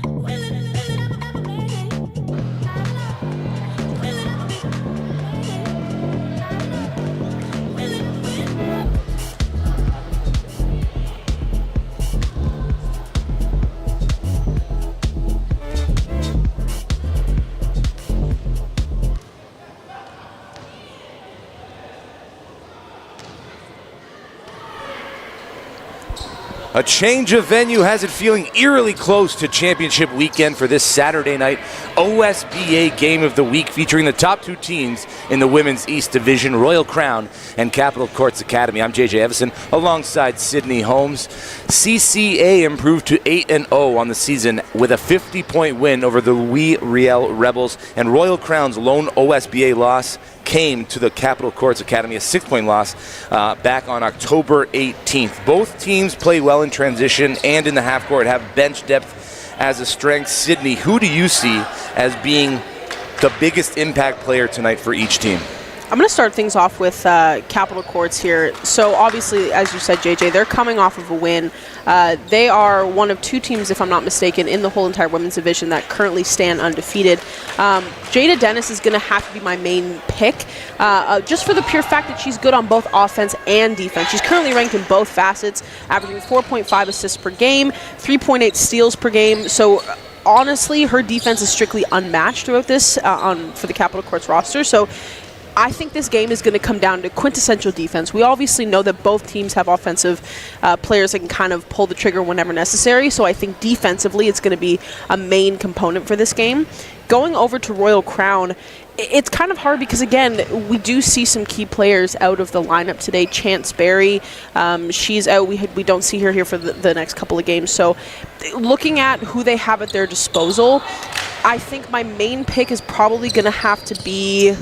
Will A change of venue has it feeling eerily close to championship weekend for this Saturday night OSBA Game of the Week, featuring the top two teams in the Women's East Division, Royal Crown and Capital Courts Academy. I'm JJ Evison alongside Sydney Holmes. CCA improved to 8-0 on the season with a 50-point win over the Louis Riel Rebels, and Royal Crown's lone OSBA loss came to the Capital Courts Academy, a 6-point loss back on October 18th. Both teams play well in transition and in the half court, have bench depth as a strength. Sydney, who do you see as being the biggest impact player tonight for each team? I'm going to start things off with Capital Courts here. So obviously, as you said, JJ, they're coming off of a win. They are one of two teams, if I'm not mistaken, in the whole entire women's division that currently stand undefeated. Jada Dennis is going to have to be my main pick, just for the pure fact that she's good on both offense and defense. She's currently ranked in both facets, averaging 4.5 assists per game, 3.8 steals per game. So honestly, her defense is strictly unmatched throughout this for the Capital Courts roster. So I think this game is going to come down to quintessential defense. We obviously know that both teams have offensive players that can kind of pull the trigger whenever necessary, so I think defensively it's going to be a main component for this game. Going over to Royal Crown, it's kind of hard because, again, we do see some key players out of the lineup today. Chance Berry, she's out. We don't see her here for the next couple of games. So looking at who they have at their disposal, I think my main pick is probably going to have to be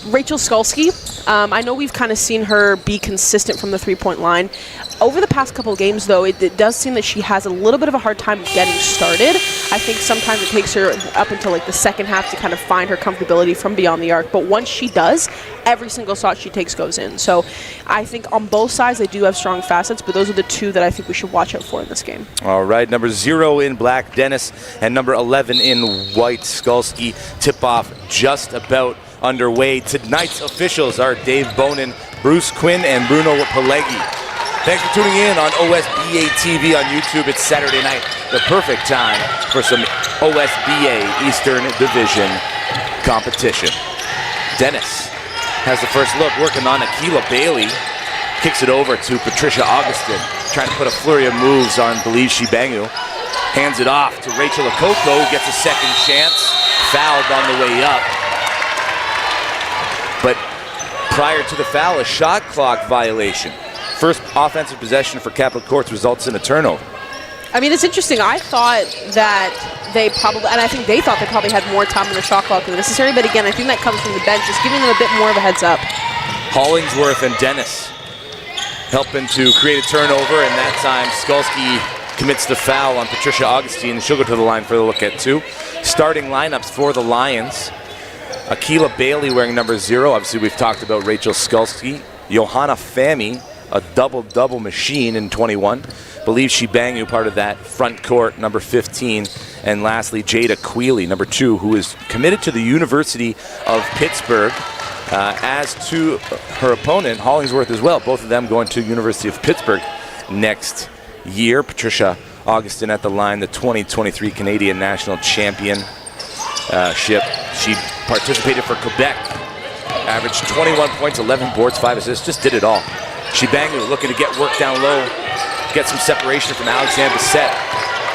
Rachel Skulski. I know we've kind of seen her be consistent from the three-point line. Over the past couple of games, though, it does seem that she has a little bit of a hard time getting started. I think sometimes it takes her up until like the second half to kind of find her comfortability from beyond the arc. But once she does, every single shot she takes goes in. So I think on both sides they do have strong facets, but those are the two that I think we should watch out for in this game. All right, number 0 in black, Dennis, and number 11 in white, Skulski. Tip-off just about underway. Tonight's officials are Dave Bonin, Bruce Quinn, and Bruno Pileggi. Thanks for tuning in on OSBA TV on YouTube. It's Saturday night, the perfect time for some OSBA Eastern Division competition. Dennis has the first look, working on Akila Bailey. Kicks it over to Patricia Augustin, trying to put a flurry of moves on Believe Shibangu. Hands it off to Rachel Okoko, who gets a second chance. Fouled on the way up. But prior to the foul, a shot clock violation. First offensive possession for Capital Courts results in a turnover. I mean, it's interesting. I thought that they probably, and I think they thought they probably had more time on the shot clock than necessary, but again, I think that comes from the bench, just giving them a bit more of a heads up. Hollingsworth and Dennis helping to create a turnover, and that time Skulski commits the foul on Patricia Augustine. She'll go to the line for the look at 2. Starting lineups for the Lions. Akila Bailey wearing number 0. Obviously, we've talked about Rachel Skulski. Johanna Fami, a double-double machine in 21. Believe Shibangu, part of that front court, number 15. And lastly, Jada Quealy, number 2, who is committed to the University of Pittsburgh, as to her opponent, Hollingsworth, as well. Both of them going to University of Pittsburgh next year. Patricia Augustin at the line, the 2023 Canadian National Championship. She participated for Quebec. Averaged 21 points, 11 boards, 5 assists, just did it all. Shibangu looking to get work down low, get some separation from Alexander Bissett.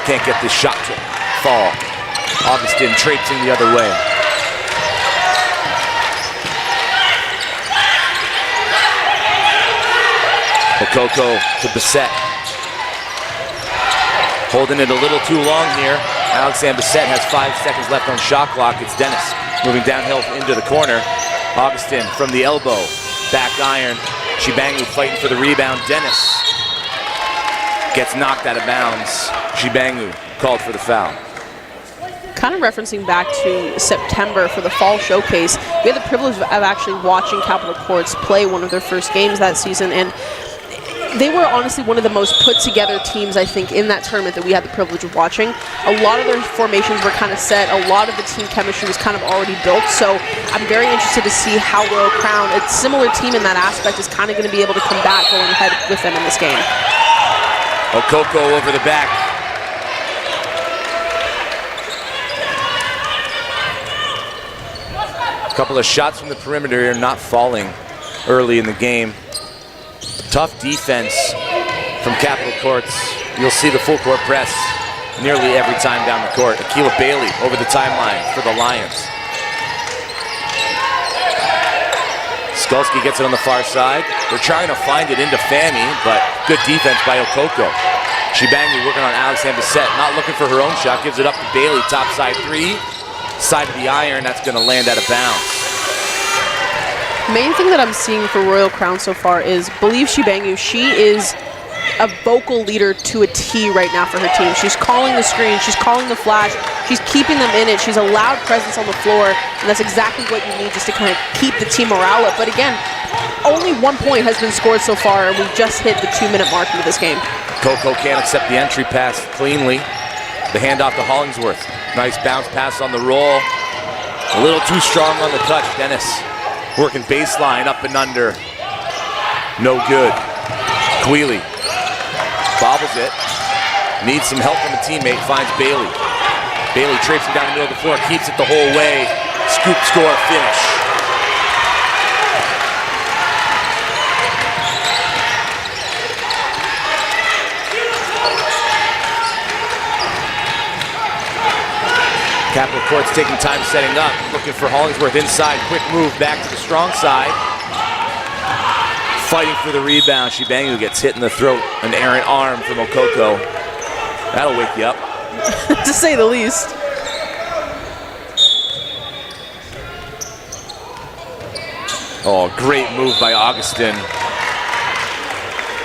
Can't get this shot to fall. Augustin traipsing the other way. Okoko to Bissett. Holding it a little too long here. Alexander Bissett has 5 seconds left on shot clock. It's Dennis moving downhill into the corner. Augustin from the elbow. Back iron. Shibangu fighting for the rebound. Dennis gets knocked out of bounds. Shibangu called for the foul. Kind of referencing back to September for the fall showcase, we had the privilege of actually watching Capital Courts play one of their first games that season, and they were honestly one of the most put-together teams, I think, in that tournament that we had the privilege of watching. A lot of their formations were kind of set. A lot of the team chemistry was kind of already built. So I'm very interested to see how Royal Crown, a similar team in that aspect, is kind of going to be able to come back going ahead with them in this game. Okoko over the back. A couple of shots from the perimeter here, not falling early in the game. Tough defense from Capital Courts you'll see the full court press nearly every time down the court. Akilah Bailey over the timeline for the Lions. Skulski gets it on the far side. They're trying to find it into Fami, but good defense by Okoko. Shibangu working on Alexander Bissett, not looking for her own shot, gives it up to Bailey, top side three. Side of the iron, that's gonna land out of bounds. Main thing that I'm seeing for Royal Crown so far is Believe Shibangu. She is a vocal leader to a T right now for her team. She's calling the screen, she's calling the flash, she's keeping them in it, she's a loud presence on the floor, and that's exactly what you need just to kind of keep the team morale up. But again, only 1 point has been scored so far, and we just hit the 2-minute mark into this game. Coco can't accept the entry pass cleanly. The handoff to Hollingsworth. Nice bounce pass on the roll. A little too strong on the touch. Dennis working baseline up and under. No good. Quealy bobbles it. Needs some help from a teammate. Finds Bailey. Bailey traipsing down the middle of the floor. Keeps it the whole way. Scoop, score, finish. Capital Court's taking time setting up, looking for Hollingsworth inside, quick move back to the strong side. Fighting for the rebound, Shibangu gets hit in the throat, an errant arm from Okoko. That'll wake you up. To say the least. Oh, great move by Augustin.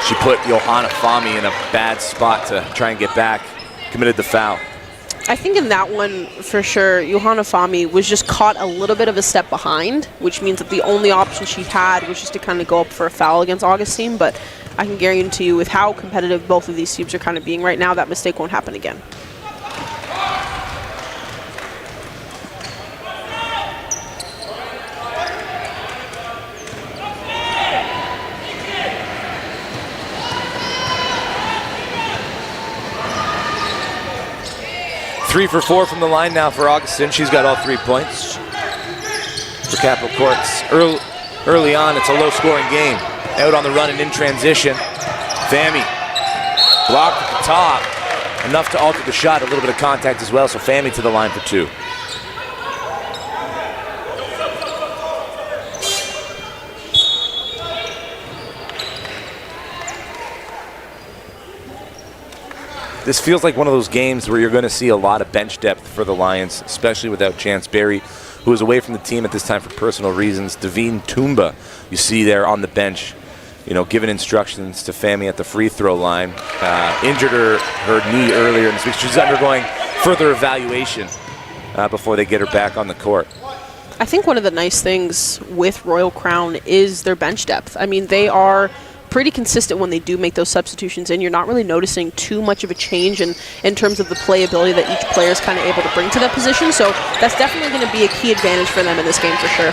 She put Johanna Fami in a bad spot to try and get back, committed the foul. I think in that one, for sure, Johanna Fami was just caught a little bit of a step behind, which means that the only option she had was just to kind of go up for a foul against Augustine. But I can guarantee you, with how competitive both of these teams are kind of being right now, that mistake won't happen again. Three for four from the line now for Augustin. She's got all 3 points. For Capital Courts, early on, it's a low-scoring game. Out on the run and in transition. Fami blocked at the top. Enough to alter the shot. A little bit of contact as well, so Fami to the line for 2. This feels like one of those games where you're going to see a lot of bench depth for the Lions, especially without Chance Berry, who is away from the team at this time for personal reasons. Davine Toomba, you see there on the bench, you know, giving instructions to Fami at the free throw line. Injured her knee earlier in this week. She's undergoing further evaluation before they get her back on the court. I think one of the nice things with Royal Crown is their bench depth. I mean, they are pretty consistent when they do make those substitutions, and you're not really noticing too much of a change in terms of the playability that each player is kind of able to bring to that position. So that's definitely going to be a key advantage for them in this game for sure.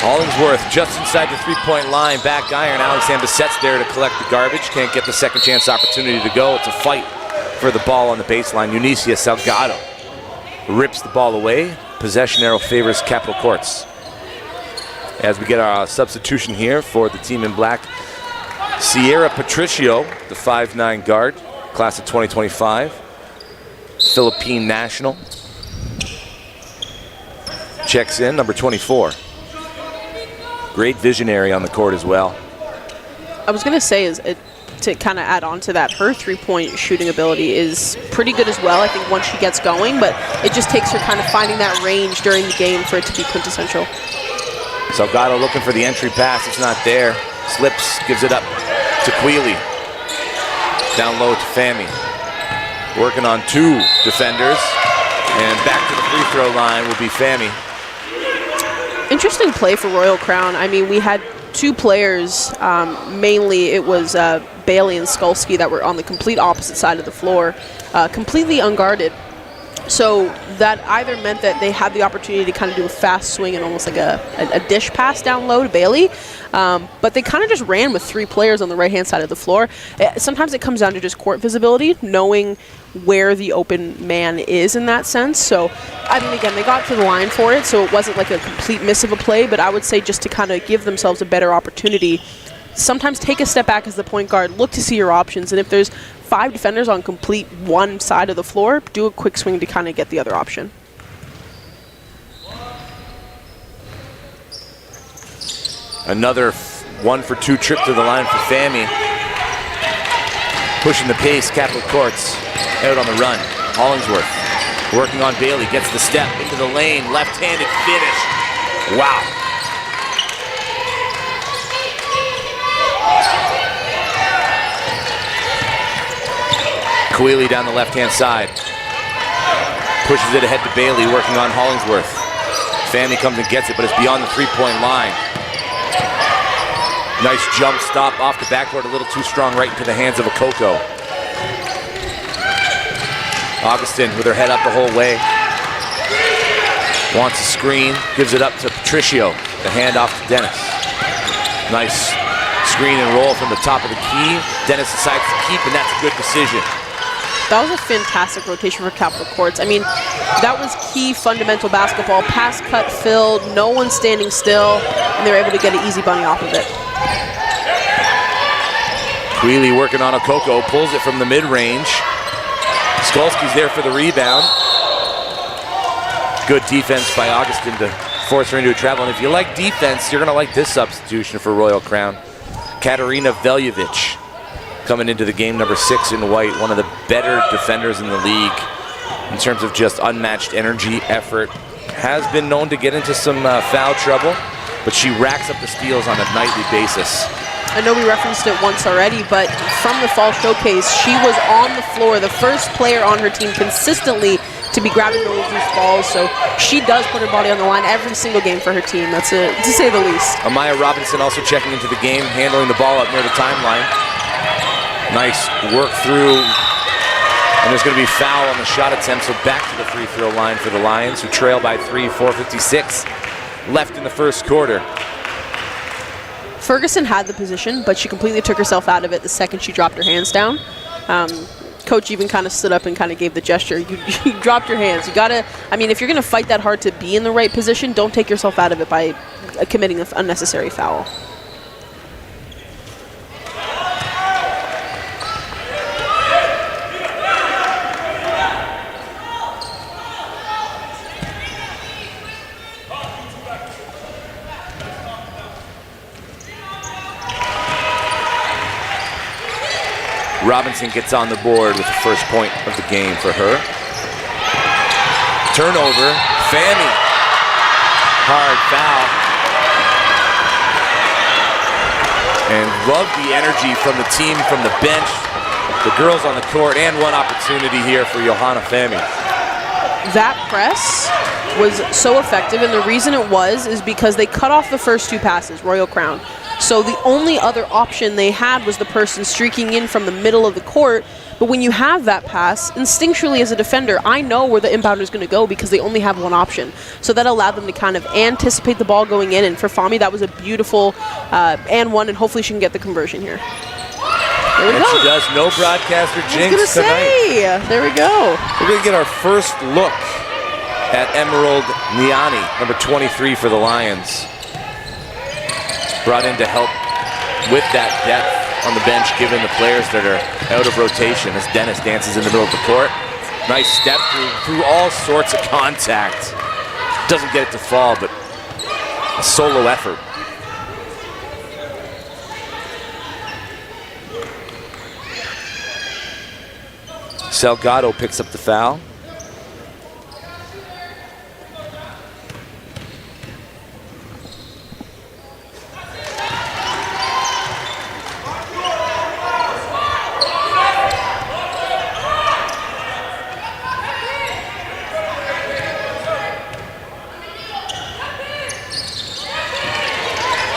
Hollingsworth just inside the three-point line, back iron. Alexander Bissett's there to collect the garbage. Can't get the second chance opportunity to go. It's a fight for the ball on the baseline. Eunicia Salgado rips the ball away. Possession arrow favors Capital Courts. As we get our substitution here for the team in black, Sierra Patricio, the 5'9" guard, class of 2025, Philippine national. Checks in, number 24. Great visionary on the court as well. I was going to say, to kind of add on to that, her three-point shooting ability is pretty good as well, I think, once she gets going, but it just takes her kind of finding that range during the game for it to be quintessential. Salgado looking for the entry pass. It's not there. Slips, gives it up to Quealy. Down low to Fami. Working on 2 defenders. And back to the free throw line will be Fami. Interesting play for Royal Crown. I mean, we had 2 players, mainly it was Bailey and Skulski, that were on the complete opposite side of the floor, completely unguarded. So that either meant that they had the opportunity to kind of do a fast swing and almost like a dish pass down low to Bailey, but they kind of just ran with 3 players on the right-hand side of the floor. Sometimes it comes down to just court visibility, knowing where the open man is in that sense. So, I mean, again, they got to the line for it, so it wasn't like a complete miss of a play, but I would say just to kind of give themselves a better opportunity sometimes take a step back as the point guard, look to see your options, and if there's 5 defenders on complete one side of the floor, do a quick swing to kind of get the other option. Another 1-for-2 trip to the line for Fami. Pushing the pace, Capital Courts out on the run. Hollingsworth working on Bailey, gets the step into the lane, left-handed finish. Wow. Coeli down the left-hand side. Pushes it ahead to Bailey, working on Hollingsworth. Fami comes and gets it, but it's beyond the three-point line. Nice jump stop off the backboard, a little too strong right into the hands of Okoko. Augustin with her head up the whole way. Wants a screen, gives it up to Patricio. The handoff to Dennis. Nice screen and roll from the top of the key. Dennis decides to keep, and that's a good decision. That was a fantastic rotation for Capital Courts. I mean, that was key fundamental basketball. Pass cut filled, no one standing still, and they were able to get an easy bunny off of it. Coeli working on Okoko, pulls it from the mid-range. Skolsky's there for the rebound. Good defense by Augustin to force her into a travel. And if you like defense, you're going to like this substitution for Royal Crown. Katarina Veljevic coming into the game, number 6 in white, one of the better defenders in the league in terms of just unmatched energy, effort. Has been known to get into some foul trouble, but she racks up the steals on a nightly basis. I know we referenced it once already, but from the fall showcase, she was on the floor, the first player on her team consistently to be grabbing those loose balls, so she does put her body on the line every single game for her team, that's to say the least. Amaya Robinson also checking into the game, handling the ball up near the timeline. Nice work through, and there's going to be foul on the shot attempt, so back to the free throw line for the Lions, who trail by 3, 4:56 left in the first quarter. Ferguson had the position, but she completely took herself out of it the second she dropped her hands down. Coach even kind of stood up and kind of gave the gesture. You dropped your hands. You gotta, I mean, if you're gonna fight that hard to be in the right position, don't take yourself out of it by committing an unnecessary foul. Robinson gets on the board with the first point of the game for her. Turnover, Fami. Hard foul. And love the energy from the team, from the bench, the girls on the court, and one opportunity here for Johanna Fami. That press was so effective, and the reason it was is because they cut off the first 2 passes, Royal Crown. So the only other option they had was the person streaking in from the middle of the court. But when you have that pass, instinctually as a defender, I know where the inbounder is going to go because they only have one option. So that allowed them to kind of anticipate the ball going in. And for Fami, that was a beautiful and one, and hopefully she can get the conversion here. There we go. She does. No broadcaster jinx tonight. There we go. We're going to get our first look at Emerald Niani, number 23 for the Lions. Brought in to help with that depth on the bench, given the players that are out of rotation as Dennis dances in the middle of the court. Nice step through all sorts of contact. Doesn't get it to fall, but a solo effort. Salgado picks up the foul.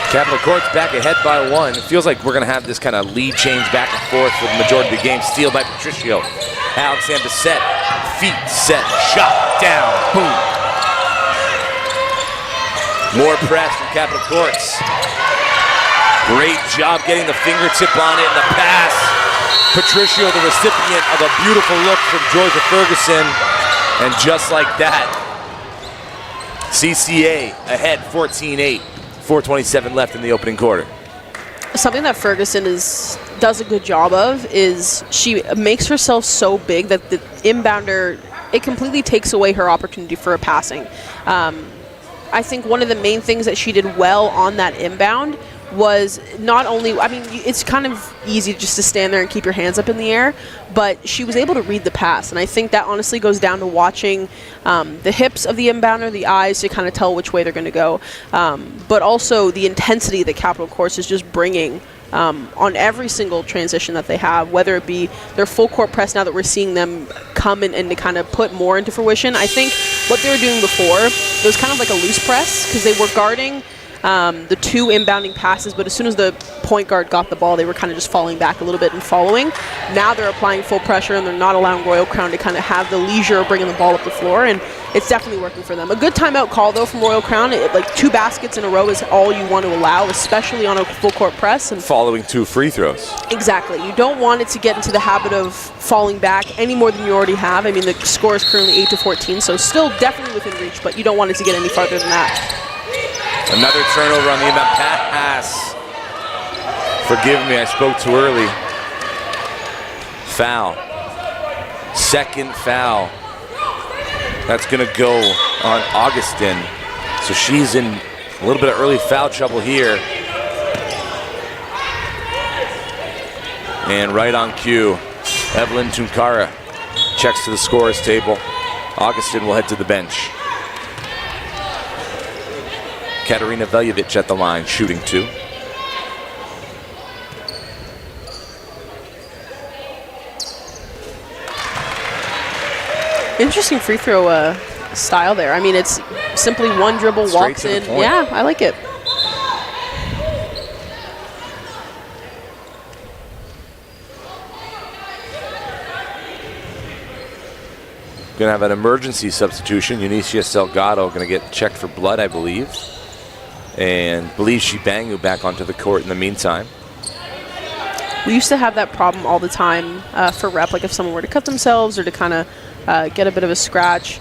Capital Courts back ahead by 1. It feels like we're going to have this kind of lead change back and forth for the majority of the game. Steal by Patricio. Alexander set, feet set, shot down, boom. More press from Capital Courts. Great job getting the fingertip on it and the pass. Patricio, the recipient of a beautiful look from Georgia Ferguson. And just like that, CCA ahead 14-8. 4:27 left in the opening quarter. Something that Ferguson does a good job of is she makes herself so big that the inbounder, it completely takes away her opportunity for a passing. I think one of the main things that she did well on that inbound was not only, I mean, it's kind of easy just to stand there and keep your hands up in the air, but she was able to read the pass. And I think that honestly goes down to watching the hips of the inbounder, the eyes, to kind of tell which way they're going to go. But also the intensity that Capital Courts is just bringing on every single transition that they have, whether it be their full court press now that we're seeing them come in and to kind of put more into fruition. I think what they were doing before, it was kind of like a loose press because they were guarding the two inbounding passes, but as soon as the point guard got the ball, they were kind of just falling back a little bit and following. Now they're applying full pressure, and they're not allowing Royal Crown to kind of have the leisure of bringing the ball up the floor, and it's definitely working for them. A good timeout call, though, from Royal Crown. Like 2 baskets in a row is all you want to allow, especially on a full court press. And following 2 free throws. Exactly. You don't want it to get into the habit of falling back any more than you already have. I mean, the score is currently 8-14, so still definitely within reach, but you don't want it to get any farther than that. Another turnover on the inbound pass. Forgive me, I spoke too early. Foul. Second foul. That's going to go on Augustin. So she's in a little bit of early foul trouble here. And right on cue, Evelyn Tunkara checks to the scorer's table. Augustin will head to the bench. Katarina Veljovic at the line, shooting 2. Interesting free throw style there. I mean, it's simply one dribble, straight walks in. Yeah, I like it. Gonna have an emergency substitution. Eunicia Salgado gonna get checked for blood, I believe. And believes Shibangu back onto the court in the meantime. We used to have that problem all the time for rep, like if someone were to cut themselves or to kind of get a bit of a scratch.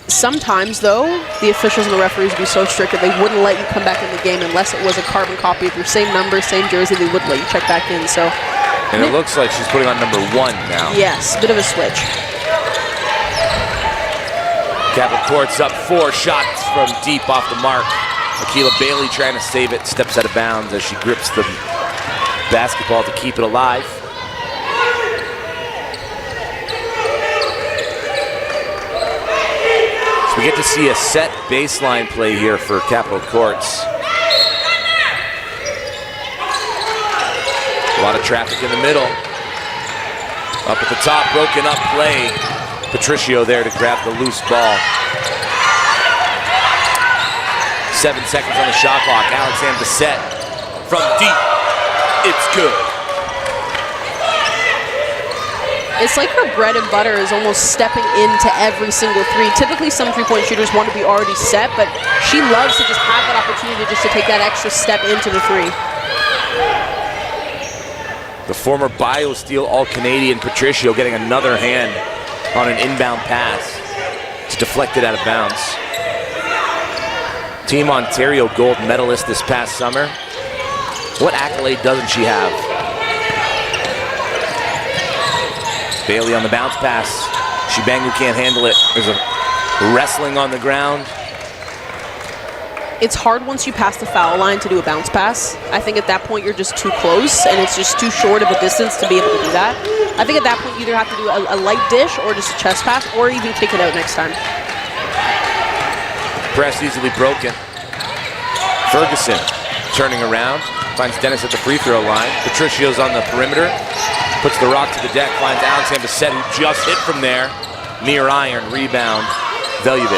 Sometimes, though, the officials and the referees would be so strict that they wouldn't let you come back in the game unless it was a carbon copy of your same number, same jersey. They wouldn't let you check back in. So, and it looks like she's putting on number 1 now. Yes, a bit of a switch. Capital Courts up 4 shots from deep off the mark. Akila Bailey trying to save it, steps out of bounds as she grips the basketball to keep it alive. So we get to see a set baseline play here for Capital Courts. A lot of traffic in the middle. Up at the top, broken up play. Patricio there to grab the loose ball. 7 seconds on the shot clock. Alexander Bissett from deep. It's good. It's like her bread and butter is almost stepping into every single three. Typically, some three-point shooters want to be already set, but she loves to just have that opportunity just to take that extra step into the three. The former BioSteel All-Canadian Patricio getting another hand on an inbound pass. It's deflected out of bounds. Team Ontario gold medalist this past summer. What accolade doesn't she have? Bailey on the bounce pass. Shibangu can't handle it. There's a wrestling on the ground. It's hard once you pass the foul line to do a bounce pass. I think at that point you're just too close and it's just too short of a distance to be able to do that. I think at that point you either have to do a light dish or just a chest pass or even kick it out next time. Press easily broken. Ferguson turning around, finds Dennis at the free throw line. Patricio's on the perimeter, puts the rock to the deck, finds Alexander Bissett, who just hit from there. Near iron, rebound, Veljovic.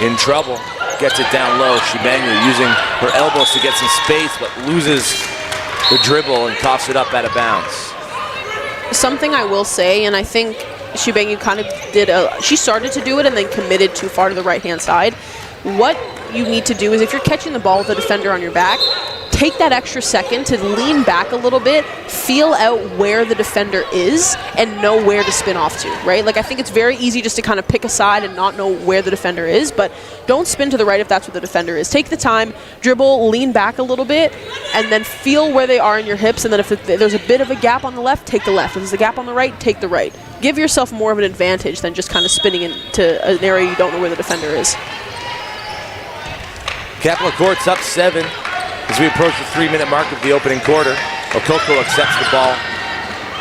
In trouble, gets it down low. Shibangu using her elbows to get some space, but loses the dribble and coughs it up out of bounds. Something I will say, and I think Shibangu kind of did she started to do it and then committed too far to the right-hand side. What you need to do is if you're catching the ball with a defender on your back, take that extra second to lean back a little bit, feel out where the defender is, and know where to spin off to, right? Like, I think it's very easy just to kind of pick a side and not know where the defender is, but don't spin to the right if that's where the defender is. Take the time, dribble, lean back a little bit, and then feel where they are in your hips, and then if there's a bit of a gap on the left, take the left. If there's a gap on the right, take the right. Give yourself more of an advantage than just kind of spinning into an area you don't know where the defender is. Capital Courts up 7 as we approach the 3-minute mark of the opening quarter. Okoko accepts the ball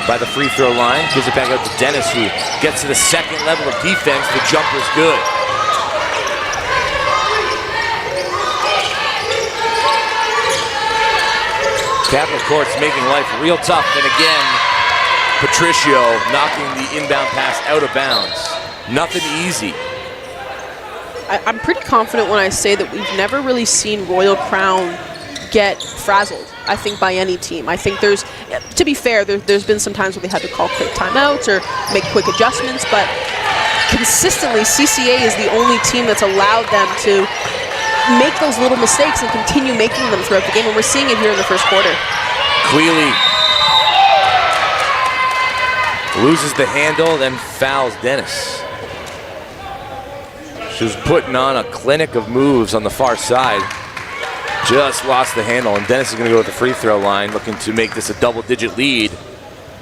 by the free throw line, gives it back out to Dennis, who gets to the second level of defense. The jumper's good. Capital Courts making life real tough, and again, Patricio knocking the inbound pass out of bounds. Nothing easy. I'm pretty confident when I say that we've never really seen Royal Crown get frazzled, I think, by any team. I think there's, to be fair, there's been some times where they had to call quick timeouts or make quick adjustments, but consistently, CCA is the only team that's allowed them to make those little mistakes and continue making them throughout the game, and we're seeing it here in the first quarter. Quealy loses the handle, then fouls Dennis. She was putting on a clinic of moves on the far side. Just lost the handle, and Dennis is going to go to the free throw line, looking to make this a double-digit lead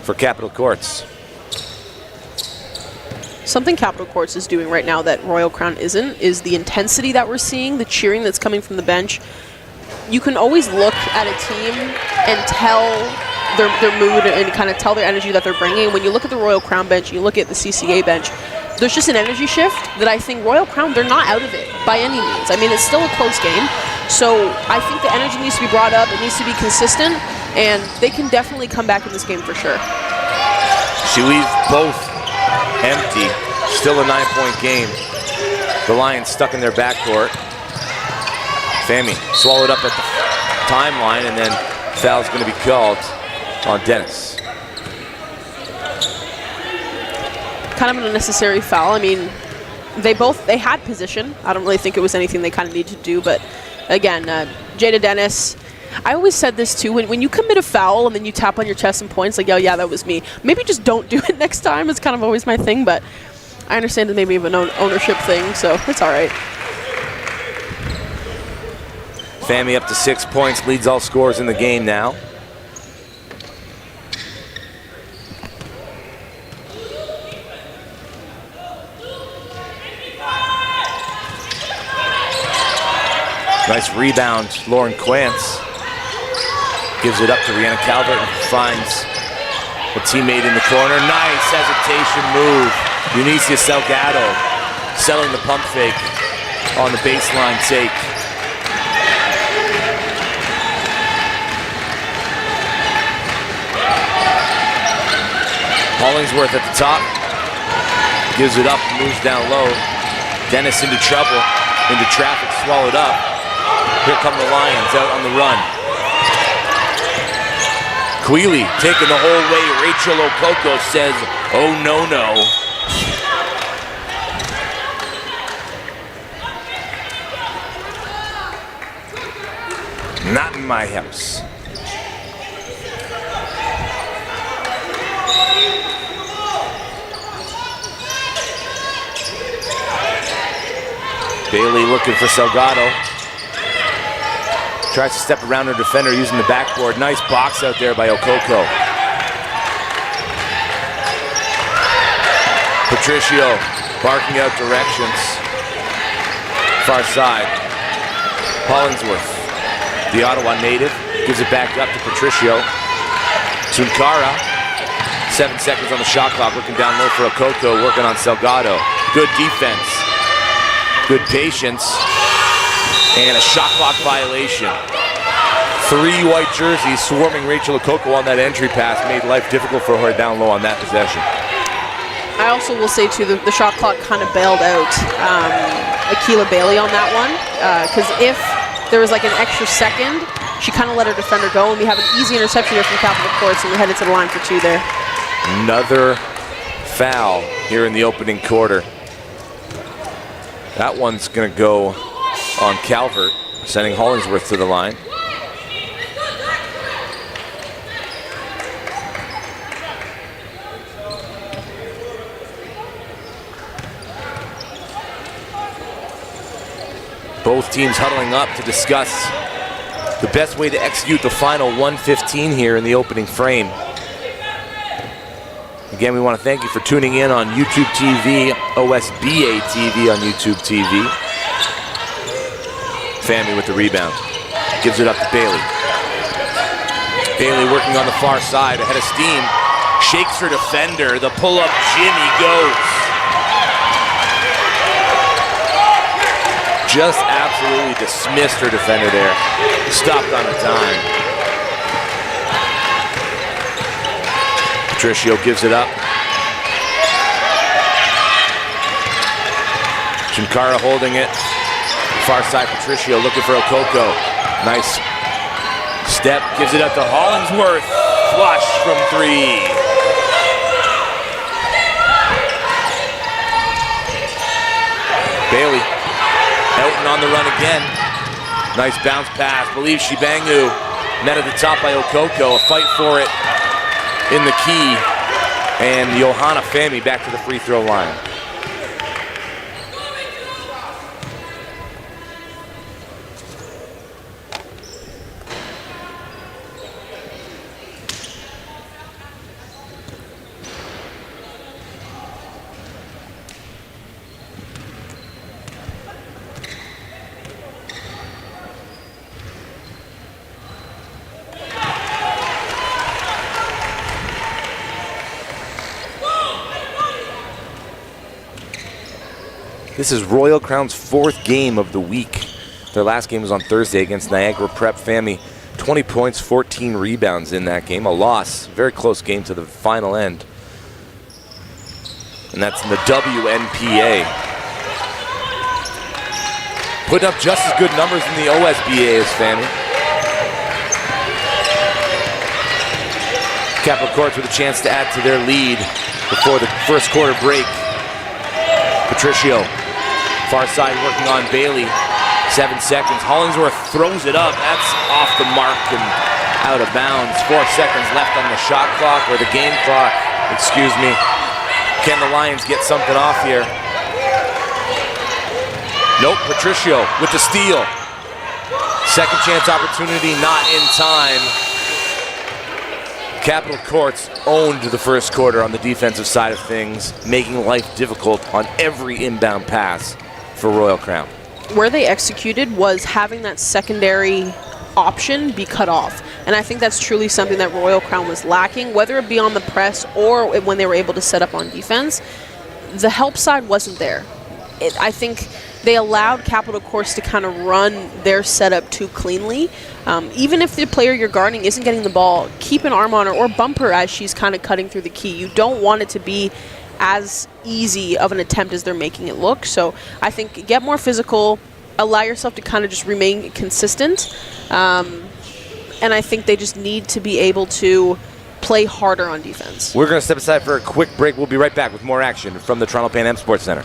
for Capital Courts. Something Capital Courts is doing right now that Royal Crown isn't is the intensity that we're seeing, the cheering that's coming from the bench. You can always look at a team and tell their mood and kind of tell their energy that they're bringing. When you look at the Royal Crown bench, you look at the CCA bench, there's just an energy shift that I think Royal Crown, they're not out of it by any means. I mean, it's still a close game, so I think the energy needs to be brought up, it needs to be consistent, and they can definitely come back in this game for sure. She leaves both empty. Still a 9-point game. The Lions stuck in their backcourt. Fami swallowed up at the timeline, and then foul's going to be called on Dennis. Kind of an unnecessary foul. I mean, they had position. I don't really think it was anything they kind of need to do, but again, Jada Dennis, I always said this too, when you commit a foul and then you tap on your chest and points like, oh yeah, that was me, maybe just don't do it next time. It's kind of always my thing, but I understand that maybe even an ownership thing, so it's all right. Fami up to 6 points, leads all scorers in the game now. Nice rebound, Lauren Quance. Gives it up to Rihanna Calvert and finds a teammate in the corner. Nice hesitation move. Eunicia Salgado selling the pump fake on the baseline take. Hollingsworth at the top. Gives it up, moves down low. Dennis into trouble, into traffic, swallowed up. Here come the Lions out on the run. Quealy taking the whole way. Rachel Okoko says, oh no, no. Not in my house. Bailey looking for Salgado. Tries to step around her defender using the backboard. Nice box out there by Okoko. Patricio barking out directions. Far side. Hollingsworth, the Ottawa native, gives it back up to Patricio. Tunkara, 7 seconds on the shot clock, looking down low for Okoko, working on Salgado. Good defense, good patience, and a shot clock violation. 3 white jerseys swarming Rachel Okoko on that entry pass made life difficult for her down low on that possession. I also will say too, the shot clock kind of bailed out Akila Bailey on that one, because if there was like an extra second, she kind of let her defender go, and we have an easy interception here from Capital Courts, and we're headed to the line for 2 there. Another foul here in the opening quarter. That one's going to go on Calvert, sending Hollingsworth to the line. Both teams huddling up to discuss the best way to execute the final 1:15 here in the opening frame. Again, we want to thank you for tuning in on YouTube TV, OSBA TV on YouTube TV. Family with the rebound. Gives it up to Bailey. Bailey working on the far side, ahead of steam. Shakes her defender. The pull-up Jimmy goes. Just absolutely dismissed her defender there. Stopped on a dime. Patricio gives it up. Chinkara holding it. Far side Patricio looking for Okoko. Nice step, gives it up to Hollingsworth. Flush from three. Bailey, Elton on the run again. Nice bounce pass, believes Shibangu. Met at the top by Okoko, a fight for it in the key. And Johanna Fahmy back to the free throw line. This is Royal Crown's fourth game of the week. Their last game was on Thursday against Niagara Prep. Fahmy, 20 points, 14 rebounds in that game. A loss, very close game to the final end. And that's in the WNPA. Putting up just as good numbers in the OSBA as Fahmy. Capital Courts with a chance to add to their lead before the first quarter break. Patricio, far side working on Bailey. 7 seconds. Hollingsworth throws it up. That's off the mark and out of bounds. 4 seconds left on the shot clock, or the game clock, excuse me. Can the Lions get something off here? Nope, Patricio with the steal. Second chance opportunity, not in time. Capital Courts owned the first quarter on the defensive side of things, making life difficult on every inbound pass for Royal Crown. Where they executed was having that secondary option be cut off. And I think that's truly something that Royal Crown was lacking, whether it be on the press or when they were able to set up on defense. The help side wasn't there. I think they allowed Capital Courts to kind of run their setup too cleanly. Even if the player you're guarding isn't getting the ball, keep an arm on her or bump her as she's kind of cutting through the key. You don't want it to be as easy of an attempt as they're making it look. So I think get more physical, allow yourself to kind of just remain consistent. And I think they just need to be able to play harder on defense. We're going to step aside for a quick break. We'll be right back with more action from the Toronto Pan Am Sports Center.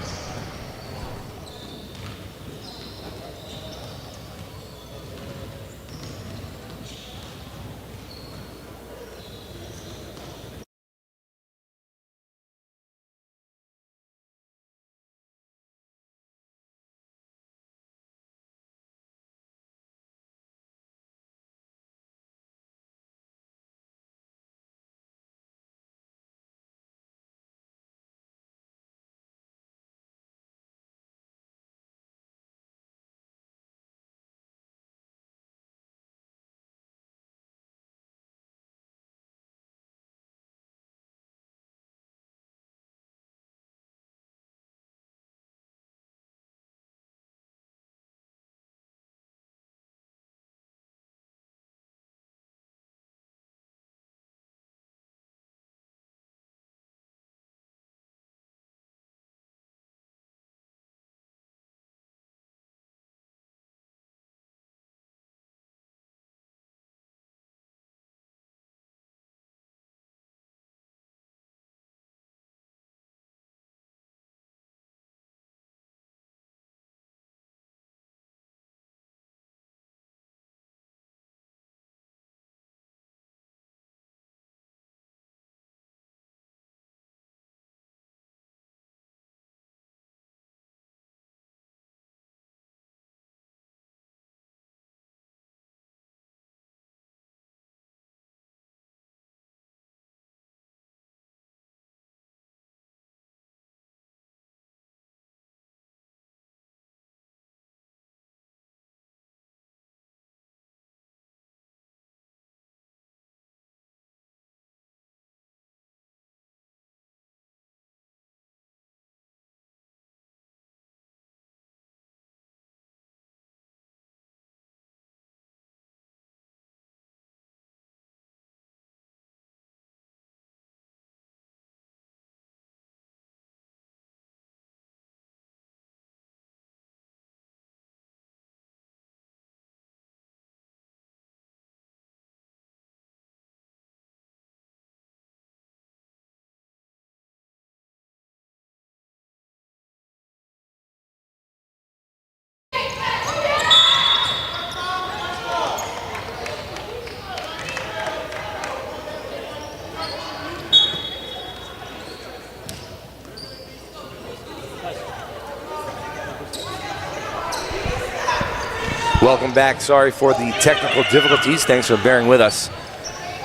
Welcome back. Sorry for the technical difficulties. Thanks for bearing with us.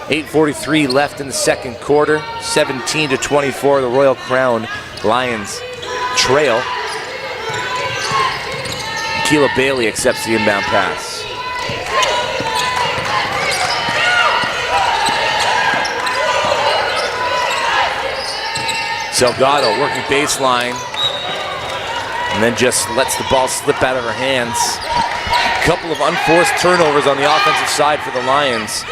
8:43 left in the second quarter. 17-24, the Royal Crown Lions trail. Keela Bailey accepts the inbound pass. Salgado working baseline, and then just lets the ball slip out of her hands. A couple of unforced turnovers on the offensive side for the Lions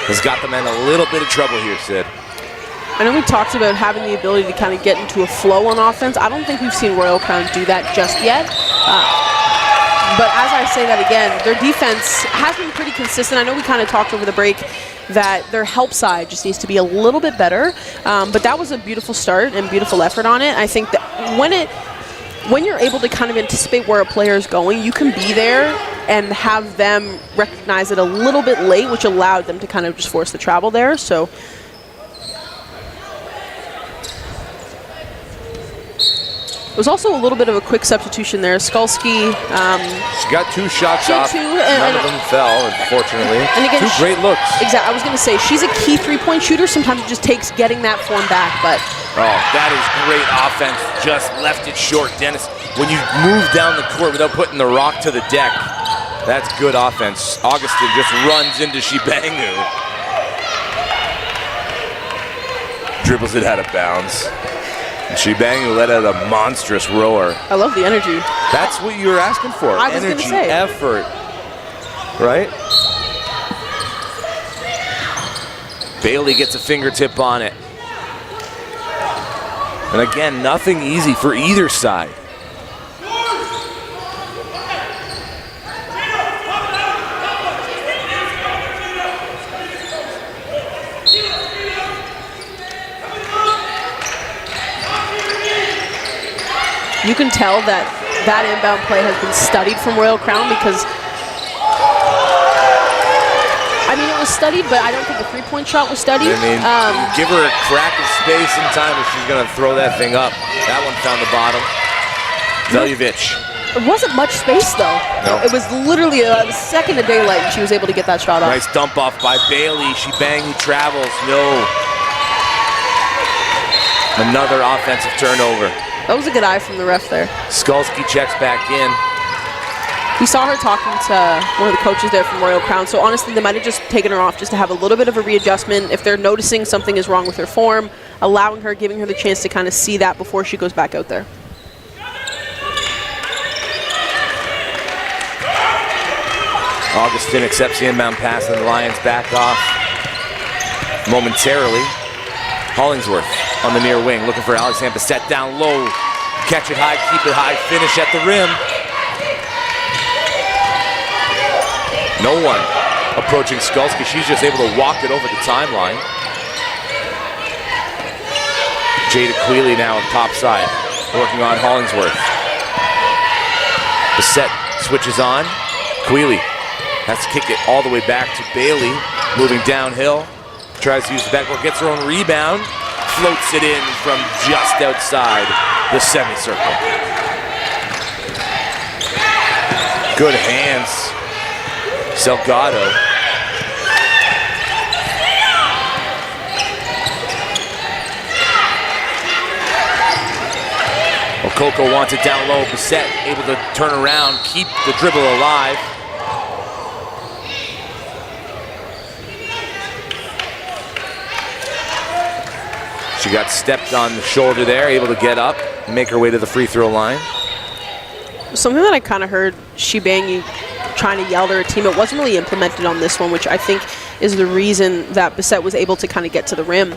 has got them in a little bit of trouble here, Sid. I know we talked about having the ability to kind of get into a flow on offense. I don't think we've seen Royal Crown do that just yet. But as I say that again, their defense has been pretty consistent. I know we kind of talked over the break that their help side just needs to be a little bit better. But that was a beautiful start and beautiful effort on it. I think that when you're able to kind of anticipate where a player is going, you can be there and have them recognize it a little bit late, which allowed them to kind of just force the travel there. So it was also a little bit of a quick substitution there. Skalski. She got 2 shots off. None of them fell, unfortunately. And again, 2 great looks. Exactly. I was going to say, she's a key three-point shooter. Sometimes it just takes getting that form back, but. Oh, that is great offense. Just left it short. Dennis, when you move down the court without putting the rock to the deck, that's good offense. Augustin just runs into Shibangu. Dribbles it out of bounds. Shibangu let out a monstrous roar. I love the energy. That's what you were asking for. I was energy, say. effort, right? Bailey gets a fingertip on it. And again, nothing easy for either side. You can tell that that inbound play has been studied from Royal Crown because, I mean, it was studied, but I don't think the three-point shot was studied. I mean, give her a crack of space and time if she's going to throw that thing up. That one found the bottom. Veljevic. It wasn't much space, though. No. It was literally a second of daylight, and she was able to get that shot off. Nice dump off by Bailey. Shibangu travels. No. Another offensive turnover. That was a good eye from the ref there. Skalski checks back in. We saw her talking to one of the coaches there from Royal Crown, so honestly, they might have just taken her off just to have a little bit of a readjustment. If they're noticing something is wrong with her form, allowing her, giving her the chance to kind of see that before she goes back out there. Augustin accepts the inbound pass, and the Lions back off momentarily. Hollingsworth on the near wing, looking for Alexandra Bissett down low. Catch it high, keep it high, finish at the rim. No one approaching Skalski. She's just able to walk it over the timeline. Jada Quealy now on top side, working on Hollingsworth. Bissett switches on. Quealy has to kick it all the way back to Bailey, moving downhill. Tries to use the backboard, gets her own rebound, floats it in from just outside the semicircle. Good hands, Salgado. Okoko wants it down low. Bissett able to turn around, keep the dribble alive. She got stepped on the shoulder there, able to get up and make her way to the free throw line. Something that I kind of heard Shibangu trying to yell to her team, it wasn't really implemented on this one, which I think is the reason that Bissett was able to kind of get to the rim.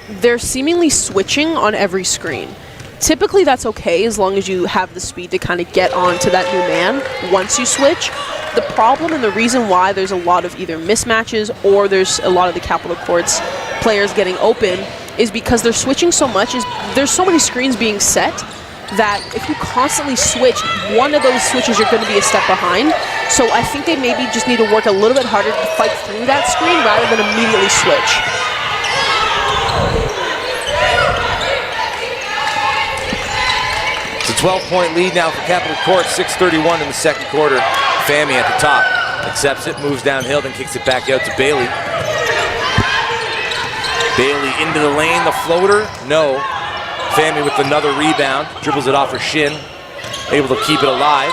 They're seemingly switching on every screen. Typically that's okay as long as you have the speed to kind of get onto that new man once you switch. The problem and the reason why there's a lot of either mismatches or there's a lot of the Capital Courts players getting open is because they're switching so much. There's so many screens being set that if you constantly switch, one of those switches you're going to be a step behind. So I think they maybe just need to work a little bit harder to fight through that screen rather than immediately switch. It's a 12-point lead now for Capital Courts, 6:31 in the second quarter. Fami at the top. Accepts it, moves downhill, then kicks it back out to Bailey. Bailey into the lane, the floater, no. Fami with another rebound, dribbles it off her shin, able to keep it alive.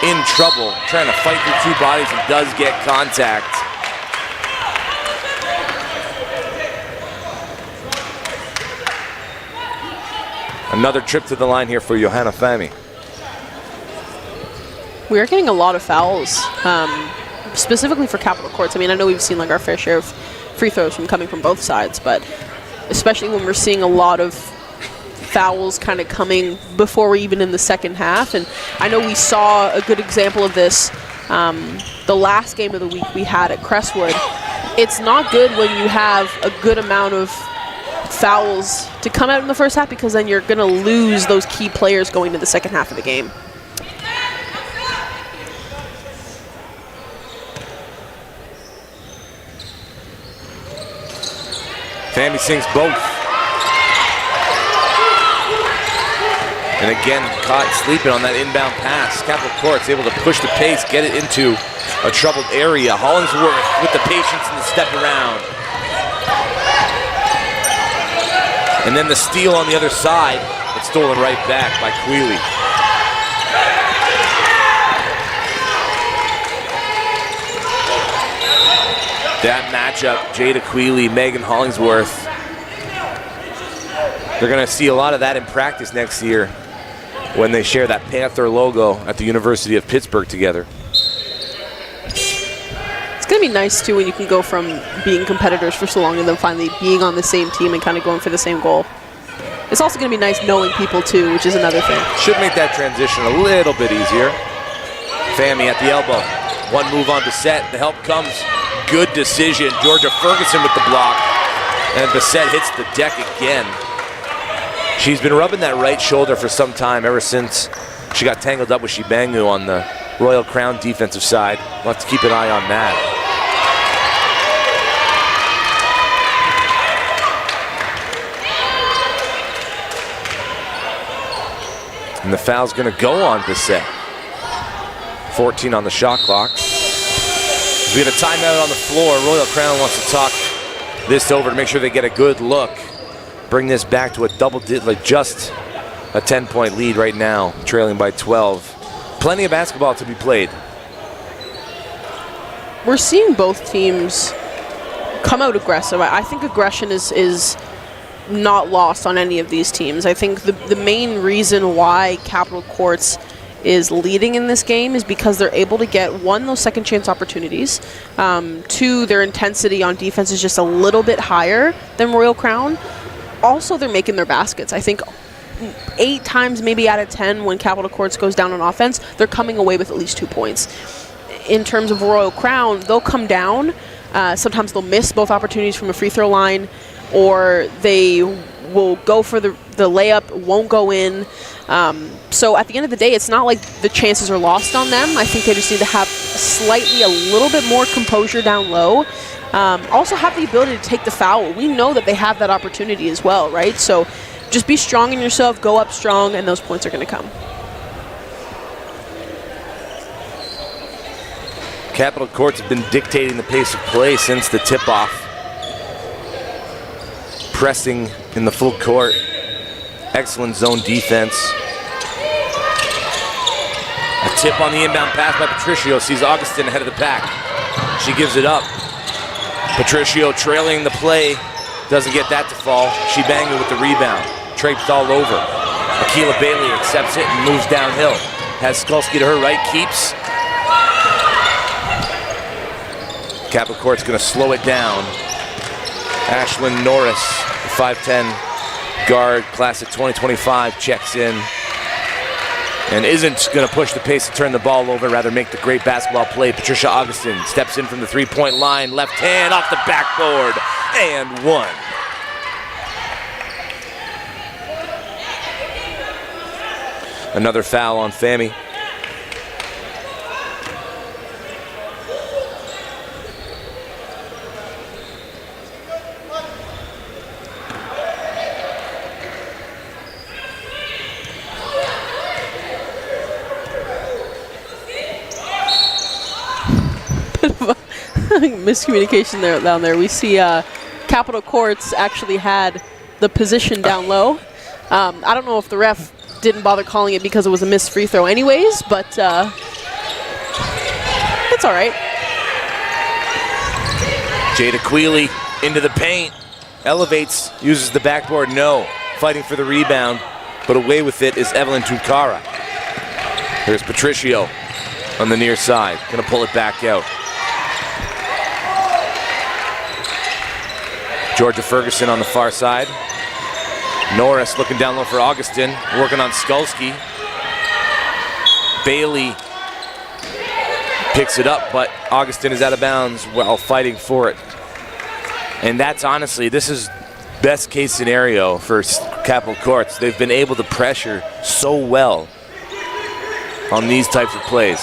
In trouble, trying to fight through two bodies and does get contact. Another trip to the line here for Johanna Fami. We are getting a lot of fouls, specifically for Capital Courts. I mean, I know we've seen like our fair share of free throws from coming from both sides, but especially when we're seeing a lot of fouls kind of coming before we're even in the second half. And I know we saw a good example of this the last game of the week we had at Crestwood. It's not good when you have a good amount of fouls to come out in the first half, because then you're going to lose those key players going to the second half of the game. Fami sinks both. And again, caught sleeping on that inbound pass. Capital Courts able to push the pace, get it into a troubled area. Hollingsworth with the patience and the step around. And then the steal on the other side. It's stolen right back by Quealy. That matchup, Jada Quealy, Megan Hollingsworth. They're going to see a lot of that in practice next year when they share that Panther logo at the University of Pittsburgh together. It's going to be nice, too, when you can go from being competitors for so long and then finally being on the same team and kind of going for the same goal. It's also going to be nice knowing people, too, which is another thing. Should make that transition a little bit easier. Fami at the elbow. One move on Bissett. The help comes. Good decision. Georgia Ferguson with the block. And Bissett hits the deck again. She's been rubbing that right shoulder for some time, ever since she got tangled up with Shibangu on the Royal Crown defensive side. We'll have to keep an eye on that. And the foul's going to go on Bissett. 14 on the shot clock. We have a timeout on the floor. Royal Crown wants to talk this over to make sure they get a good look. Bring this back to a just a 10-point lead right now, trailing by 12. Plenty of basketball to be played. We're seeing both teams come out aggressive. I think aggression is not lost on any of these teams. I think the main reason why Capital Courts is leading in this game is because they're able to get, one, those second chance opportunities, two, their intensity on defense is just a little bit higher than Royal Crown. Also, they're making their baskets. I think 8 times maybe out of 10 when Capital Courts goes down on offense, they're coming away with at least 2 points. In terms of Royal Crown, they'll come down. Sometimes they'll miss both opportunities from a free throw line, or they will go for the layup, won't go in. So at the end of the day, it's not like the chances are lost on them. I think they just need to have slightly a little bit more composure down low. Also have the ability to take the foul. We know that they have that opportunity as well, right? So just be strong in yourself, go up strong, and those points are going to come. Capital Courts have been dictating the pace of play since the tip-off. Pressing in the full court. Excellent zone defense. A tip on the inbound pass by Patricio. Sees Augustin ahead of the pack. She gives it up. Patricio trailing the play. Doesn't get that to fall. Shibangu with the rebound. Traipsed all over. Akila Bailey accepts it and moves downhill. Has Skulski to her right. Keeps. Capital Court's going to slow it down. Ashlyn Norris, 5'10" guard, class of 2025, checks in and isn't going to push the pace to turn the ball over, rather make the great basketball play. Patricia Augustin steps in from the three-point line, left hand off the backboard, and one. Another foul on Fami. miscommunication down there. We see Capitol Courts actually had the position down low. I don't know if the ref didn't bother calling it because it was a missed free throw anyways, but it's all right. Jada Quealy into the paint, elevates, uses the backboard, no. Fighting for the rebound, but away with it is Evelyn Tunkara. Here's Patricio on the near side, gonna pull it back out. Georgia Ferguson on the far side. Norris looking down low for Augustin, working on Skulski. Bailey picks it up, but Augustin is out of bounds while fighting for it. And that's honestly, this is best case scenario for Capitol Courts. They've been able to pressure so well on these types of plays.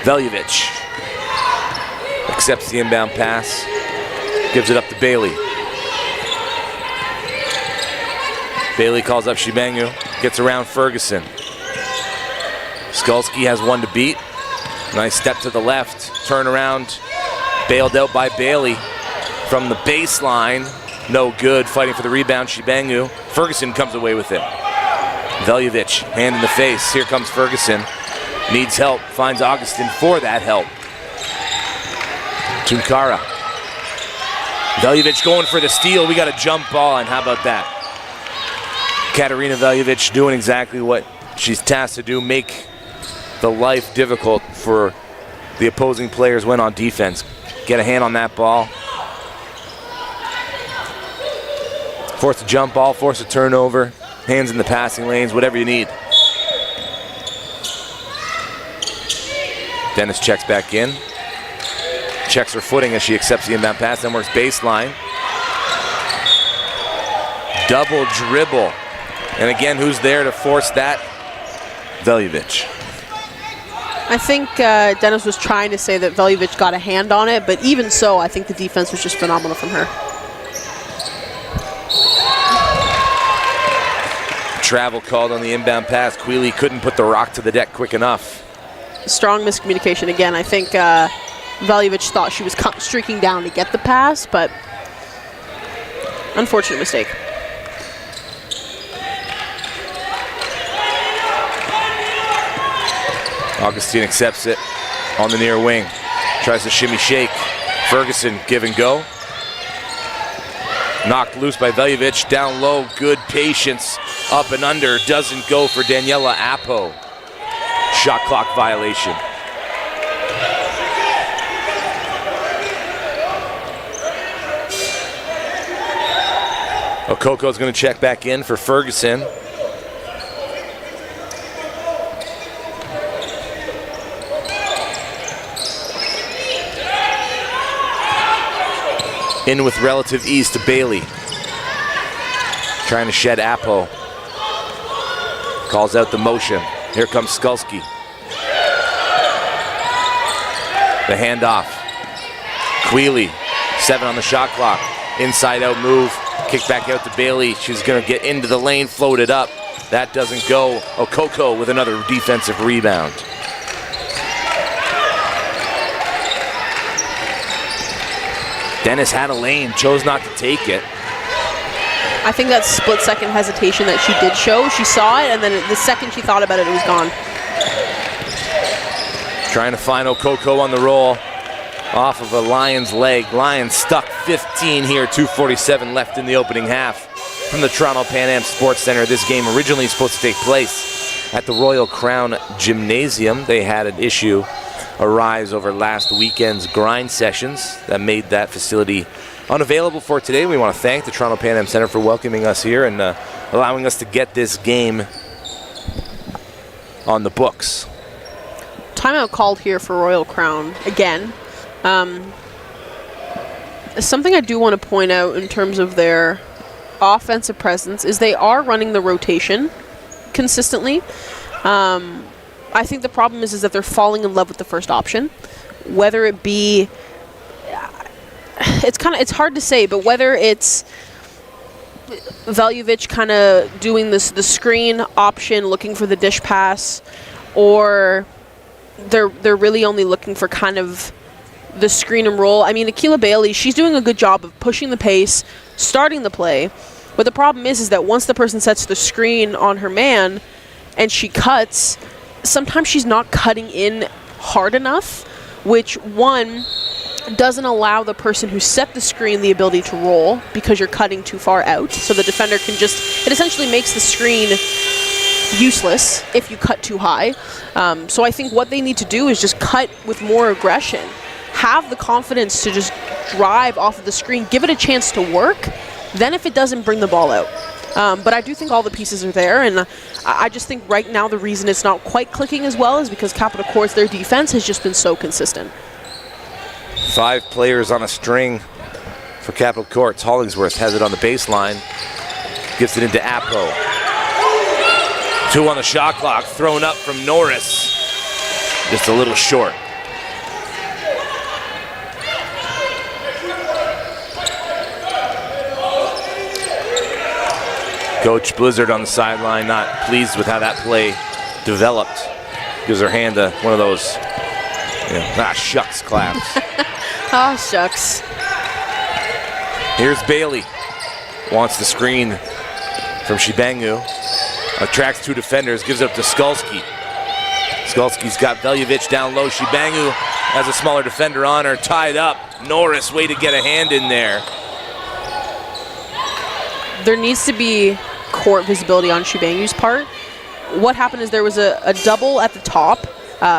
Veljovic accepts the inbound pass, gives it up to Bailey. Bailey calls up Shibangu, gets around Ferguson. Skulski has one to beat. Nice step to the left, turn around, bailed out by Bailey from the baseline. No good, fighting for the rebound, Shibangu. Ferguson comes away with it. Veljovic, hand in the face. Here comes Ferguson. Needs help, finds Augustin for that help. Tunkara. Veljovic going for the steal. We got a jump ball, and how about that? Katarina Veljovic doing exactly what she's tasked to do, make the life difficult for the opposing players when on defense. Get a hand on that ball. Force a jump ball, force a turnover, hands in the passing lanes, whatever you need. Dennis checks back in. Checks her footing as she accepts the inbound pass, then works baseline. Double dribble. And again, who's there to force that? Veljovic. I think Dennis was trying to say that Veljovic got a hand on it, but even so, I think the defense was just phenomenal from her. Travel called on the inbound pass. Quealy couldn't put the rock to the deck quick enough. Strong miscommunication again. I think Veljovic thought she was streaking down to get the pass, but unfortunate mistake. Augustine accepts it on the near wing. Tries to shimmy shake. Ferguson give and go. Knocked loose by Veljovic. Down low, good patience. Up and under, doesn't go for Daniela Apo. Shot clock violation. Okoko's going to check back in for Ferguson. In with relative ease to Bailey. Trying to shed Apo. Calls out the motion. Here comes Skulski. The handoff. Quealy, 7 on the shot clock. Inside out move. Kick back out to Bailey. She's going to get into the lane, float it up. That doesn't go. Okoko with another defensive rebound. Dennis had a lane, chose not to take it. I think that split-second hesitation that she did show, she saw it, and then the second she thought about it, it was gone. Trying to find Okoko on the roll off of a Lions leg. Lions stuck 15 here, 2:47 left in the opening half. From the Toronto Pan Am Sports Center, this game originally supposed to take place at the Royal Crown Gymnasium. They had an issue arise over last weekend's grind sessions that made that facility unavailable for today. We want to thank the Toronto Pan Am Center for welcoming us here and allowing us to get this game on the books. Timeout called here for Royal Crown again. Something I do want to point out in terms of their offensive presence is they are running the rotation consistently. I think the problem is that they're falling in love with the first option, whether it be, it's hard to say, but whether it's Veljovic kind of doing the screen option, looking for the dish pass, or they're really only looking for kind of the screen and roll. I mean, Akilah Bailey, she's doing a good job of pushing the pace, starting the play. But the problem is that once the person sets the screen on her man and she cuts, sometimes she's not cutting in hard enough, which one doesn't allow the person who set the screen the ability to roll because you're cutting too far out. So the defender can just, it essentially makes the screen useless if you cut too high. So I think what they need to do is just cut with more aggression. Have the confidence to just drive off of the screen, give it a chance to work. Then if it doesn't, bring the ball out. But I do think all the pieces are there, and I just think right now the reason it's not quite clicking as well is because Capital Courts, their defense has just been so consistent. 5 players on a string for Capital Courts. Hollingsworth has it on the baseline, gets it into Apo. 2 on the shot clock, thrown up from Norris. Just a little short. Coach Blizzard on the sideline, not pleased with how that play developed. Gives her hand one of those, shucks claps. Shucks. Here's Bailey. Wants the screen from Shibangu. Attracts 2 defenders, gives it up to Skulski. Skulski's got Veljevic down low. Shibangu has a smaller defender on her, tied up. Norris, way to get a hand in there. There needs to be court visibility on Shibangu's part. What happened is there was a double at the top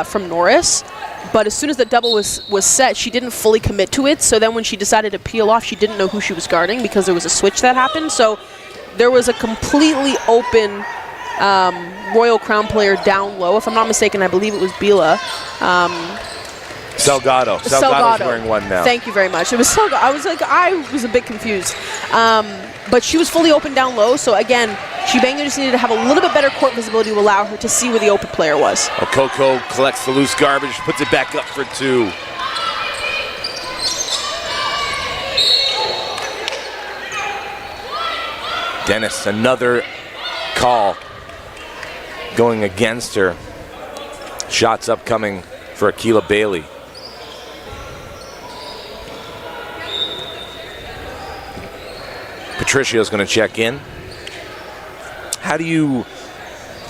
from Norris, but as soon as the double was set, she didn't fully commit to it. So then when she decided to peel off, she didn't know who she was guarding because there was a switch that happened. So there was a completely open Royal Crown player down low. If I'm not mistaken, I believe it was Bila. Salgado. Salgado's wearing one now. Thank you very much. It was Salgado. I was a bit confused. But she was fully open down low, so again, Shibangu just needed to have a little bit better court visibility to allow her to see where the open player was. Okoko collects the loose garbage, puts it back up for 2. Dennis, another call going against her. Shots upcoming for Akilah Bailey. Patricio's going to check in. How do you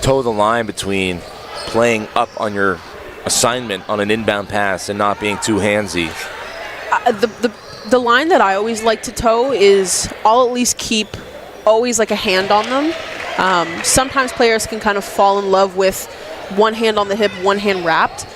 toe the line between playing up on your assignment on an inbound pass and not being too handsy? The line that I always like to toe is I'll at least keep always like a hand on them. Sometimes players can kind of fall in love with one hand on the hip, one hand wrapped.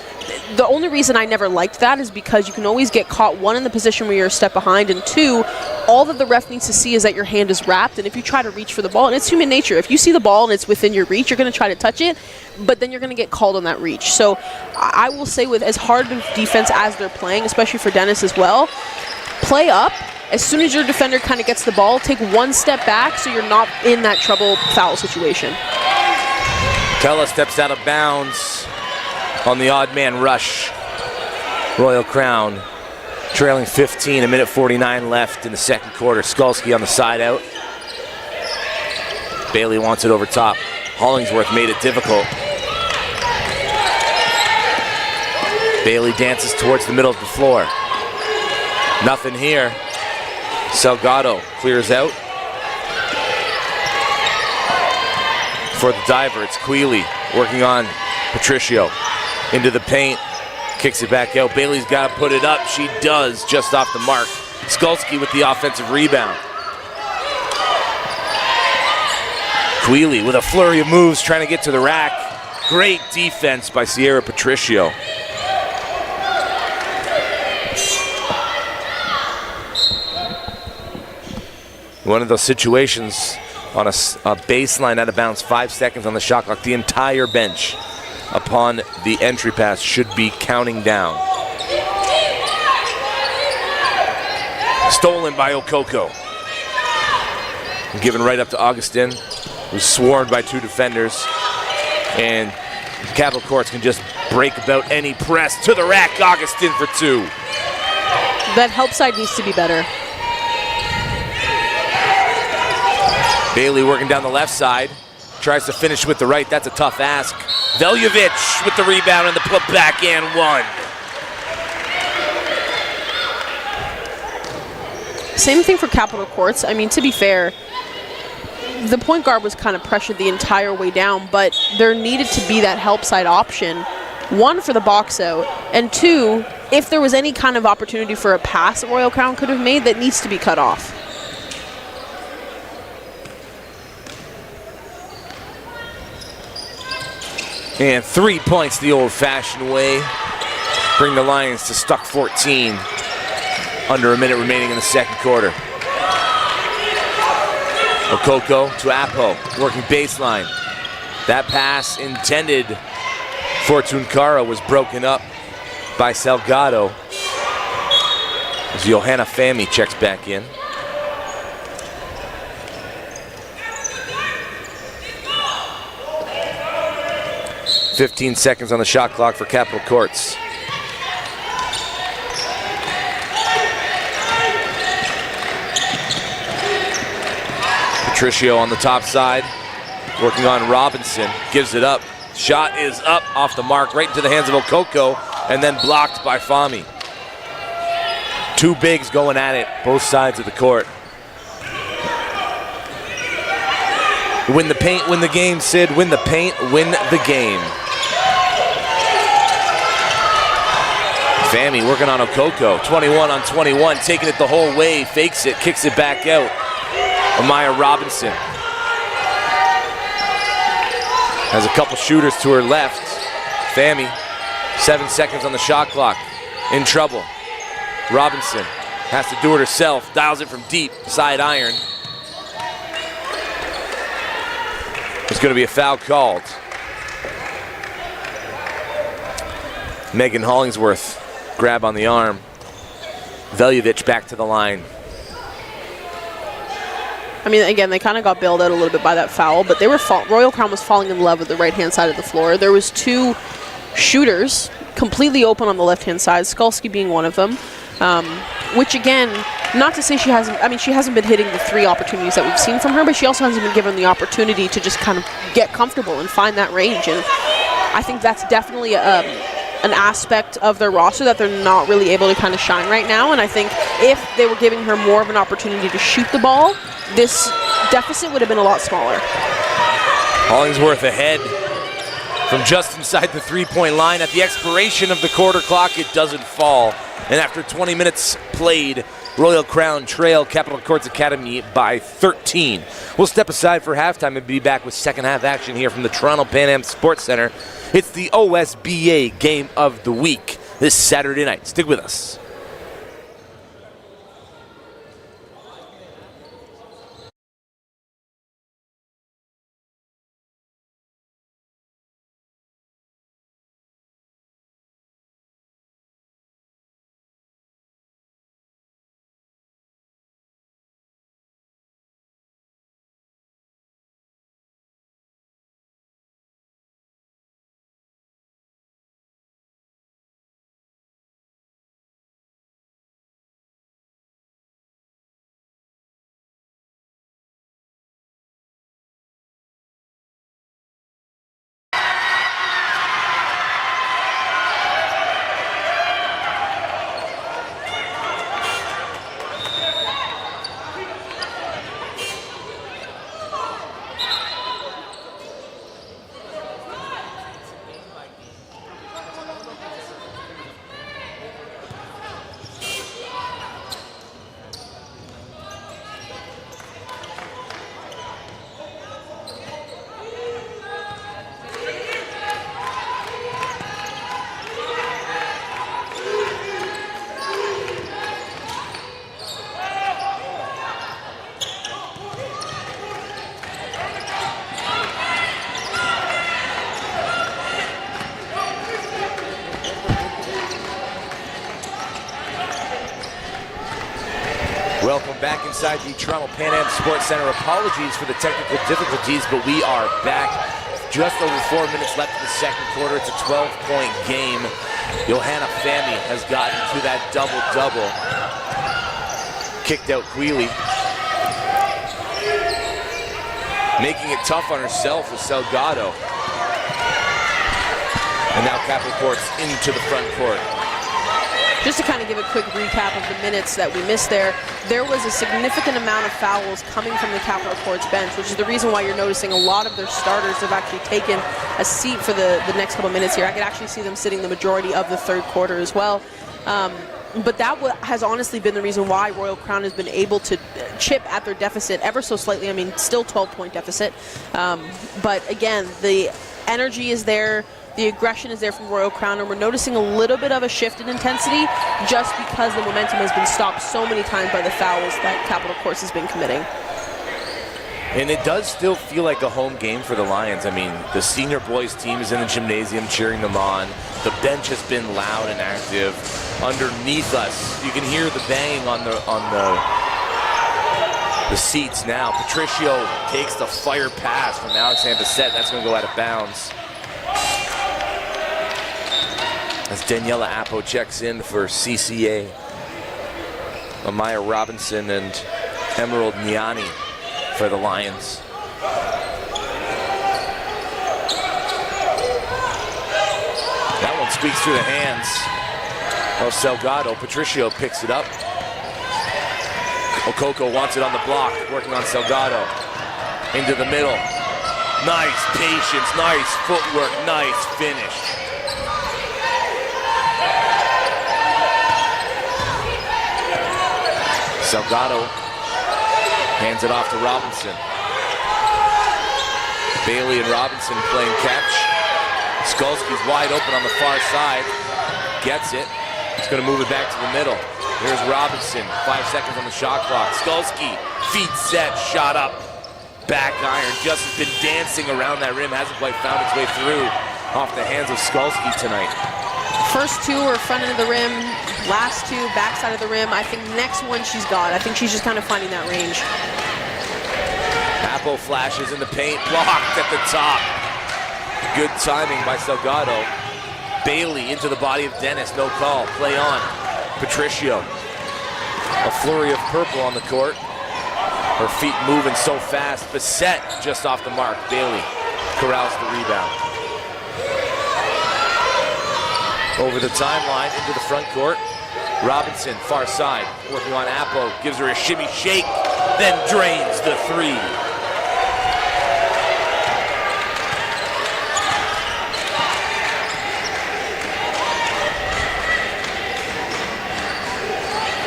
The only reason I never liked that is because you can always get caught, 1, in the position where you're a step behind, and 2, all that the ref needs to see is that your hand is wrapped, and if you try to reach for the ball, and it's human nature, if you see the ball and it's within your reach, you're going to try to touch it, but then you're going to get called on that reach. So I will say with as hard of defense as they're playing, especially for Dennis as well, play up. As soon as your defender kind of gets the ball, take 1 step back so you're not in that trouble foul situation. Tella steps out of bounds on the odd man rush. Royal Crown trailing 15, 1:49 left in the second quarter. Skulski on the side out. Bailey wants it over top. Hollingsworth made it difficult. Bailey dances towards the middle of the floor. Nothing here. Salgado clears out. For the diver, it's Quealy working on Patricio. Into the paint, kicks it back out. Bailey's got to put it up. She does, just off the mark. Skulski with the offensive rebound. Quealy with a flurry of moves trying to get to the rack. Great defense by Sierra Patricio. One of those situations on a baseline out of bounds, 5 seconds on the shot clock. The entire bench upon the entry pass should be counting down. Stolen by Okoko. Given right up to Augustin, who's swarmed by 2 defenders. And Capital Courts can just break about any press to the rack. Augustin for 2. That help side needs to be better. Bailey working down the left side. Tries to finish with the right. That's a tough ask. Veljovic with the rebound and the putback and one. Same thing for Capitol Courts. I mean, to be fair, the point guard was kind of pressured the entire way down, but there needed to be that help side option. One, for the box out, and two, if there was any kind of opportunity for a pass that Royal Crown could have made, that needs to be cut off. And 3 points the old-fashioned way. Bring the Lions to stuck 14. Under a minute remaining in the second quarter. Okoko to Apo, working baseline. That pass intended for Tunkara was broken up by Salgado. As Johanna Fami checks back in. "15 seconds on the shot clock for Capitol Courts. Patricio on the top side, working on Robinson, gives it up. Shot is up off the mark, right into the hands of Okoko, and then blocked by Fami. Two bigs going at it, both sides of the court. Win the paint, win the game, Sid. Win the paint, win the game. Fami working on Okoko, 21 on 21, taking it the whole way, fakes it, kicks it back out. Amaya Robinson has a couple shooters to her left. Fami, 7 seconds on the shot clock, in trouble. Robinson has to do it herself, dials it from deep, side iron. There's going to be a foul called. Megan Hollingsworth, grab on the arm. Veljovic back to the line. I mean, again, they kind of got bailed out a little bit by that foul, but they were Royal Crown was falling in love with the right-hand side of the floor. There was two shooters completely open on the left-hand side, Skalski being one of them, which, again, not to say she hasn't been hitting the three opportunities that we've seen from her, but she also hasn't been given the opportunity to just kind of get comfortable and find that range. And I think that's definitely an aspect of their roster that they're not really able to kind of shine right now. And I think if they were giving her more of an opportunity to shoot the ball, this deficit would have been a lot smaller. Hollingsworth ahead from just inside the three-point line. At the expiration of the quarter clock, it doesn't fall. And after 20 minutes played, Royal Crown trail Capitol Courts Academy by 13. We'll step aside for halftime and be back with second half action here from the Toronto Pan Am Sports Center. It's the OSBA Game of the Week this Saturday night. Stick with us. Welcome back inside the Toronto Pan Am Sports Center. Apologies for the technical difficulties, but we are back. Just over 4 minutes left in the second quarter. It's a 12-point game. Johanna Fami has gotten to that double-double. Kicked out Quealy. Making it tough on herself with Salgado. And now Capital Courts into the front court. Just to kind of give a quick recap of the minutes that we missed there, there was a significant amount of fouls coming from the Capital Courts bench, which is the reason why you're noticing a lot of their starters have actually taken a seat for the next couple minutes here. I could actually see them sitting the majority of the third quarter as well. But that has honestly been the reason why Royal Crown has been able to chip at their deficit ever so slightly. I mean, still 12-point deficit. But again, the energy is there. The aggression is there from Royal Crown, and we're noticing a little bit of a shift in intensity just because the momentum has been stopped so many times by the fouls that Capital Courts has been committing. And it does still feel like a home game for the Lions. I mean, the senior boys team is in the gymnasium cheering them on. The bench has been loud and active. Underneath us, you can hear the banging on the seats now. Patricio takes the fire pass from Alexander Bissett. That's going to go out of bounds. As Daniela Appo checks in for CCA. Amaya Robinson and Emerald Niani for the Lions. That one squeaks through the hands of Salgado. Patricio picks it up. Okoko wants it on the block, working on Salgado. Into the middle. Nice patience, nice footwork, nice finish. Salgado hands it off to Robinson. Bailey and Robinson playing catch. Skulski's wide open on the far side. Gets it. He's going to move it back to the middle. Here's Robinson. 5 seconds on the shot clock. Skulski, feet set, shot up. Back iron. Just has been dancing around that rim. Hasn't quite found its way through off the hands of Skulski tonight. First two are front end of the rim. Last two, backside of the rim. I think next one she's got. I think she's just kind of finding that range. Appo flashes in the paint. Blocked at the top. Good timing by Salgado. Bailey into the body of Dennis. No call. Play on. Patricio. A flurry of purple on the court. Her feet moving so fast. Bissett just off the mark. Bailey corrals the rebound. Over the timeline into the front court. Robinson, far side, working on Appo. Gives her a shimmy shake, then drains the three.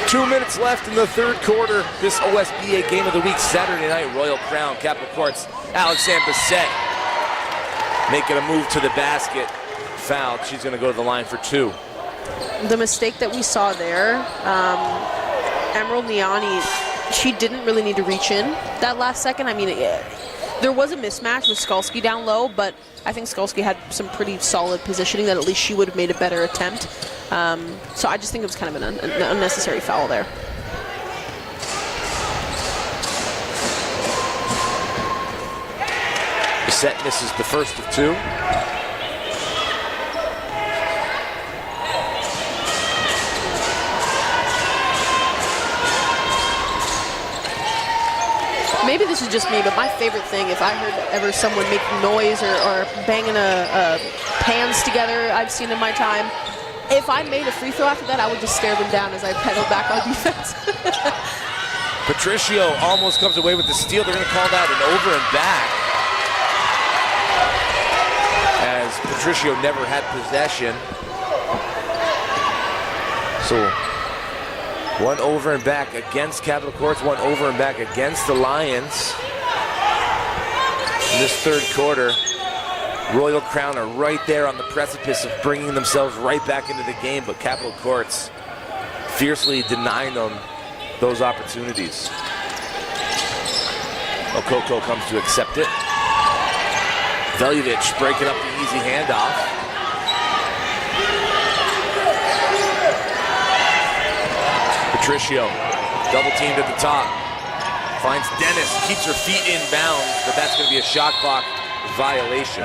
Two minutes left in the third quarter. This OSBA Game of the Week, Saturday night, Royal Crown, Capital Courts. Alexander Bissett making a move to the basket. Fouled. She's going to go to the line for two. The mistake that we saw there, Emerald Niani, she didn't really need to reach in that last second. I mean, there was a mismatch with Skulski down low, but I think Skulski had some pretty solid positioning that at least she would have made a better attempt. So I just think it was kind of an unnecessary foul there. Bissett misses the first of two. Maybe this is just me, but my favorite thing, if I heard ever someone making noise or banging a pans together I've seen in my time, if I made a free throw after that, I would just stare them down as I pedal back on defense. Patricio almost comes away with the steal. They're going to call that an over and back, as Patricio never had possession. So one over and back against Capital Courts, one over and back against the Lions. In this third quarter, Royal Crown are right there on the precipice of bringing themselves right back into the game, but Capital Courts fiercely denying them those opportunities. Okoko comes to accept it. Veljovic breaking up the easy handoff. Patricio, double teamed at the top. Finds Dennis, keeps her feet inbounds, but that's going to be a shot clock violation.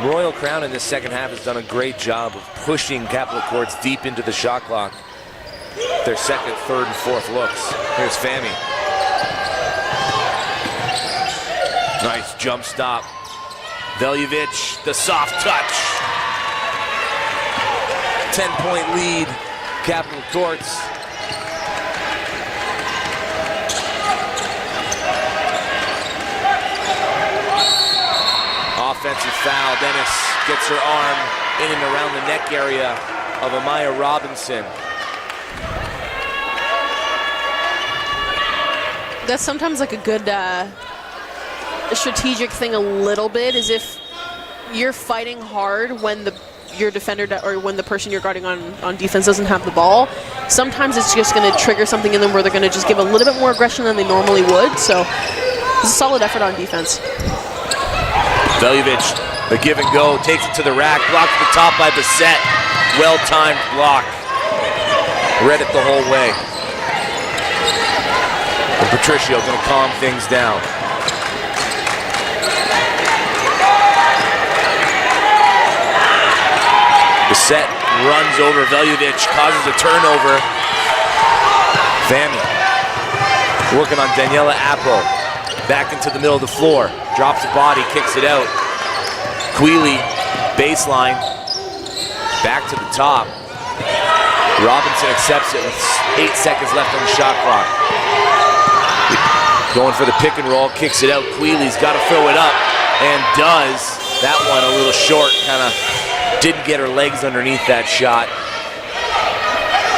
Royal Crown in this second half has done a great job of pushing Capital Courts deep into the shot clock. Their second, third, and fourth looks. Here's Fami. Nice jump stop. Veljovic, the soft touch. 10-point lead, Capitol Courts. Offensive foul. Dennis gets her arm in and around the neck area of Amaya Robinson. That's sometimes like a good strategic thing a little bit, is if you're fighting hard when your defender or when the person you're guarding on defense doesn't have the ball. Sometimes it's just going to trigger something in them where they're going to just give a little bit more aggression than they normally would. So it's a solid effort on defense. Veljovic, the give and go, takes it to the rack, blocked at the top by Bissett. Well-timed block. Read it the whole way. And Patricio going to calm things down. Bissett runs over Veljovic, causes a turnover. Fami working on Daniela Apple. Back into the middle of the floor. Drops the body, kicks it out. Quealy, baseline. Back to the top. Robinson accepts it with 8 seconds left on the shot clock. Going for the pick and roll, kicks it out. Quealy's got to throw it up, and does. That one a little short, kind of didn't get her legs underneath that shot.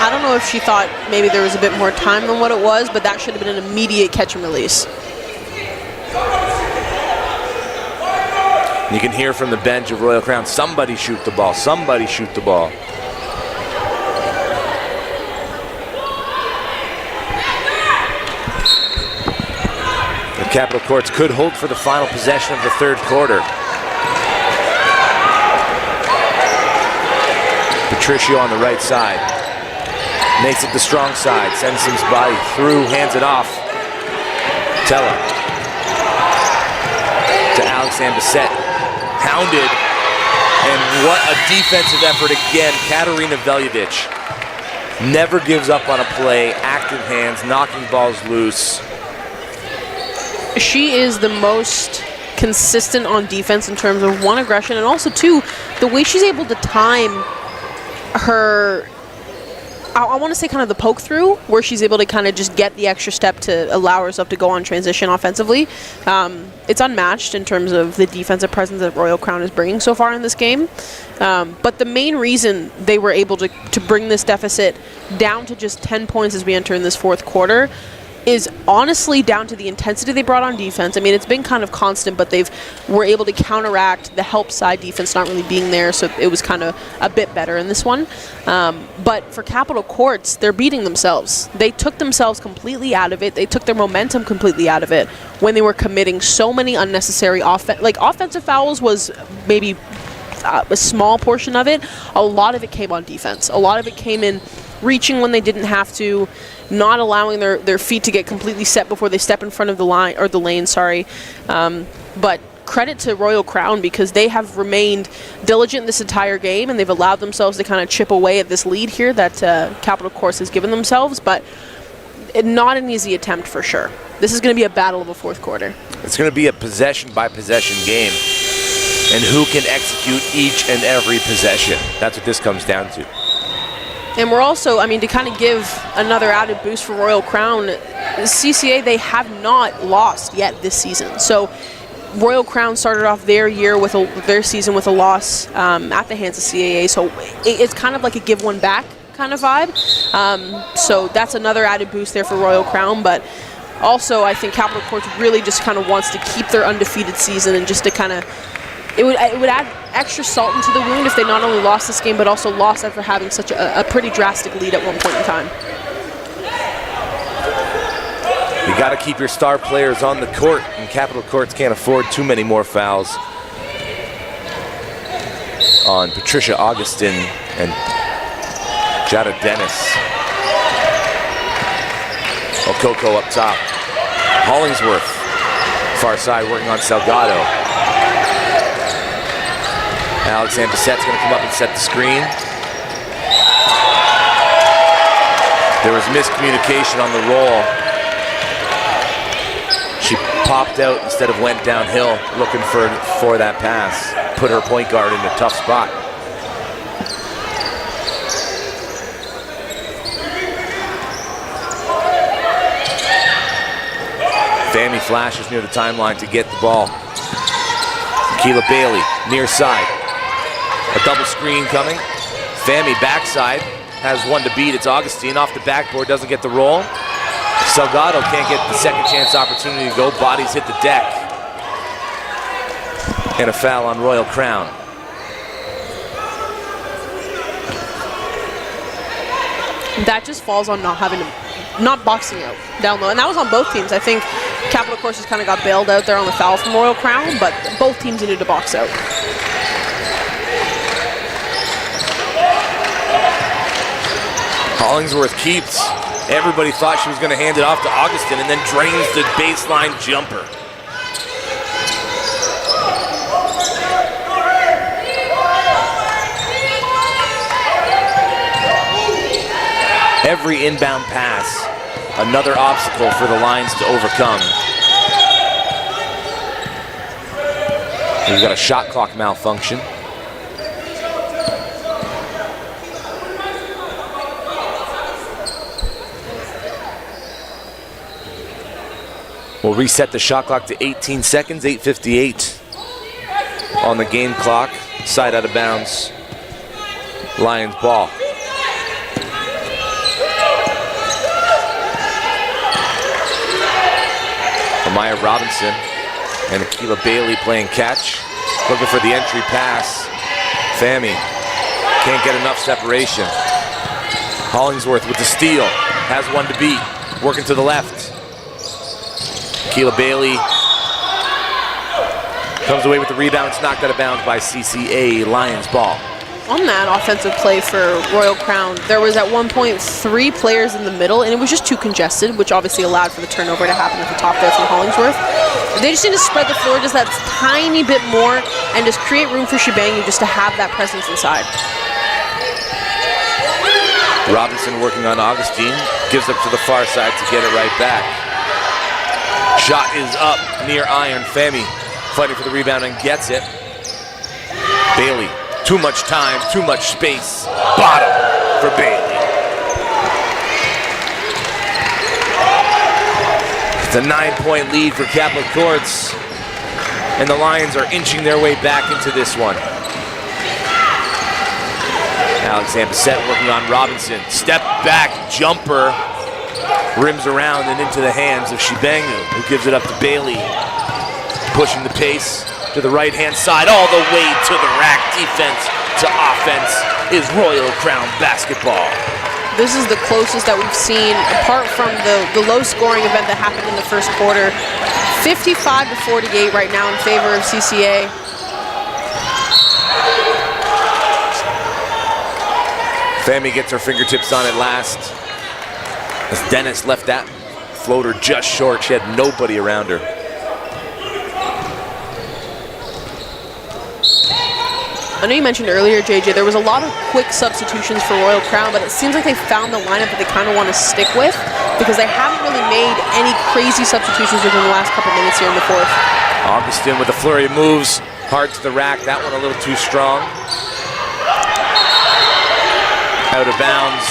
I don't know if she thought maybe there was a bit more time than what it was, but that should have been an immediate catch and release. You can hear from the bench of Royal Crown, somebody shoot the ball, somebody shoot the ball. The Capitol Courts could hold for the final possession of the third quarter. Patricio on the right side. Makes it the strong side, sends his body through, hands it off. Tella to Alexandre Bissett. Pounded, and what a defensive effort again. Katarina Veljovic never gives up on a play, active hands, knocking balls loose. She is the most consistent on defense in terms of, one, aggression, and also, two, the way she's able to time her, I want to say kind of the poke through, where she's able to kind of just get the extra step to allow herself to go on transition offensively. It's unmatched in terms of the defensive presence that Royal Crown is bringing so far in this game. But the main reason they were able to bring this deficit down to just 10 points as we enter in this fourth quarter is honestly down to the intensity they brought on defense. I mean, it's been kind of constant, but were able to counteract the help side defense not really being there, so it was kind of a bit better in this one. But for Capitol Courts, they're beating themselves. They took themselves completely out of it. They took their momentum completely out of it when they were committing so many unnecessary offensive fouls was maybe a small portion of it. A lot of it came on defense. A lot of it came in reaching when they didn't have to, not allowing their feet to get completely set before they step in front of the line or the lane, sorry. But credit to Royal Crown, because they have remained diligent this entire game, and they've allowed themselves to kind of chip away at this lead here that Capitol Courts has given themselves, but not an easy attempt for sure. This is going to be a battle of a fourth quarter. It's going to be a possession-by-possession game, and who can execute each and every possession. That's what this comes down to. And we're also, I mean, to kind of give another added boost for Royal Crown, CCA, they have not lost yet this season. So Royal Crown started off their season with a loss at the hands of CAA. So it's kind of like a give one back kind of vibe. So that's another added boost there for Royal Crown. But also, I think Capitol Courts really just kind of wants to keep their undefeated season, and just to kind of, it would add extra salt into the wound if they not only lost this game, but also lost after having such a pretty drastic lead at one point in time. You got to keep your star players on the court, and Capitol Courts can't afford too many more fouls on Patricia Augustin and Jada Dennis. Okoko up top. Hollingsworth, far side, working on Salgado. Alexandre Bissett's going to come up and set the screen. There was miscommunication on the roll. She popped out instead of went downhill looking for that pass. Put her point guard in a tough spot. Fami flashes near the timeline to get the ball. Keela Bailey, near side. A double screen coming. Fami backside, has one to beat. It's Augustine off the backboard, doesn't get the roll. Salgado can't get the second chance opportunity to go. Bodies hit the deck. And a foul on Royal Crown. That just falls on not boxing out down low. And that was on both teams. I think Capital Course just kind of got bailed out there on the foul from Royal Crown, but both teams needed to box out. Hollingsworth keeps. Everybody thought she was going to hand it off to Augustine and then drains the baseline jumper. Every inbound pass, another obstacle for the Lions to overcome. We've got a shot clock malfunction. We'll reset the shot clock to 18 seconds, 8:58 on the game clock. Side out of bounds, Lions ball. Amaya Robinson and Akila Bailey playing catch, looking for the entry pass. Fami can't get enough separation. Hollingsworth with the steal, has one to beat, working to the left. Keela Bailey comes away with the rebound. It's knocked out of bounds by CCA. Lions ball. On that offensive play for Royal Crown, there was at one point 3 players in the middle, and it was just too congested, which obviously allowed for the turnover to happen at the top there from Hollingsworth. They just need to spread the floor just that tiny bit more and just create room for Shibangu just to have that presence inside. Robinson working on Augustine, gives up to the far side to get it right back. Shot is up near iron. Fami fighting for the rebound and gets it. Bailey, too much time, too much space. Bottom for Bailey. It's a 9-point lead for Catholic Courts, and the Lions are inching their way back into this one. Alexander Bissett working on Robinson. Step back jumper. Rims around and into the hands of Shibangu, who gives it up to Bailey. Pushing the pace to the right-hand side, all the way to the rack. Defense to offense is Royal Crown basketball. This is the closest that we've seen, apart from the low-scoring event that happened in the first quarter. 55-48 right now in favor of CCA. Fami gets her fingertips on it last, as Dennis left that floater just short. She had nobody around her. I know you mentioned earlier, JJ, there was a lot of quick substitutions for Royal Crown, but it seems like they found the lineup that they kind of want to stick with because they haven't really made any crazy substitutions within the last couple minutes here in the fourth. Augustine with a flurry of moves, hard to the rack. That one a little too strong. Out of bounds.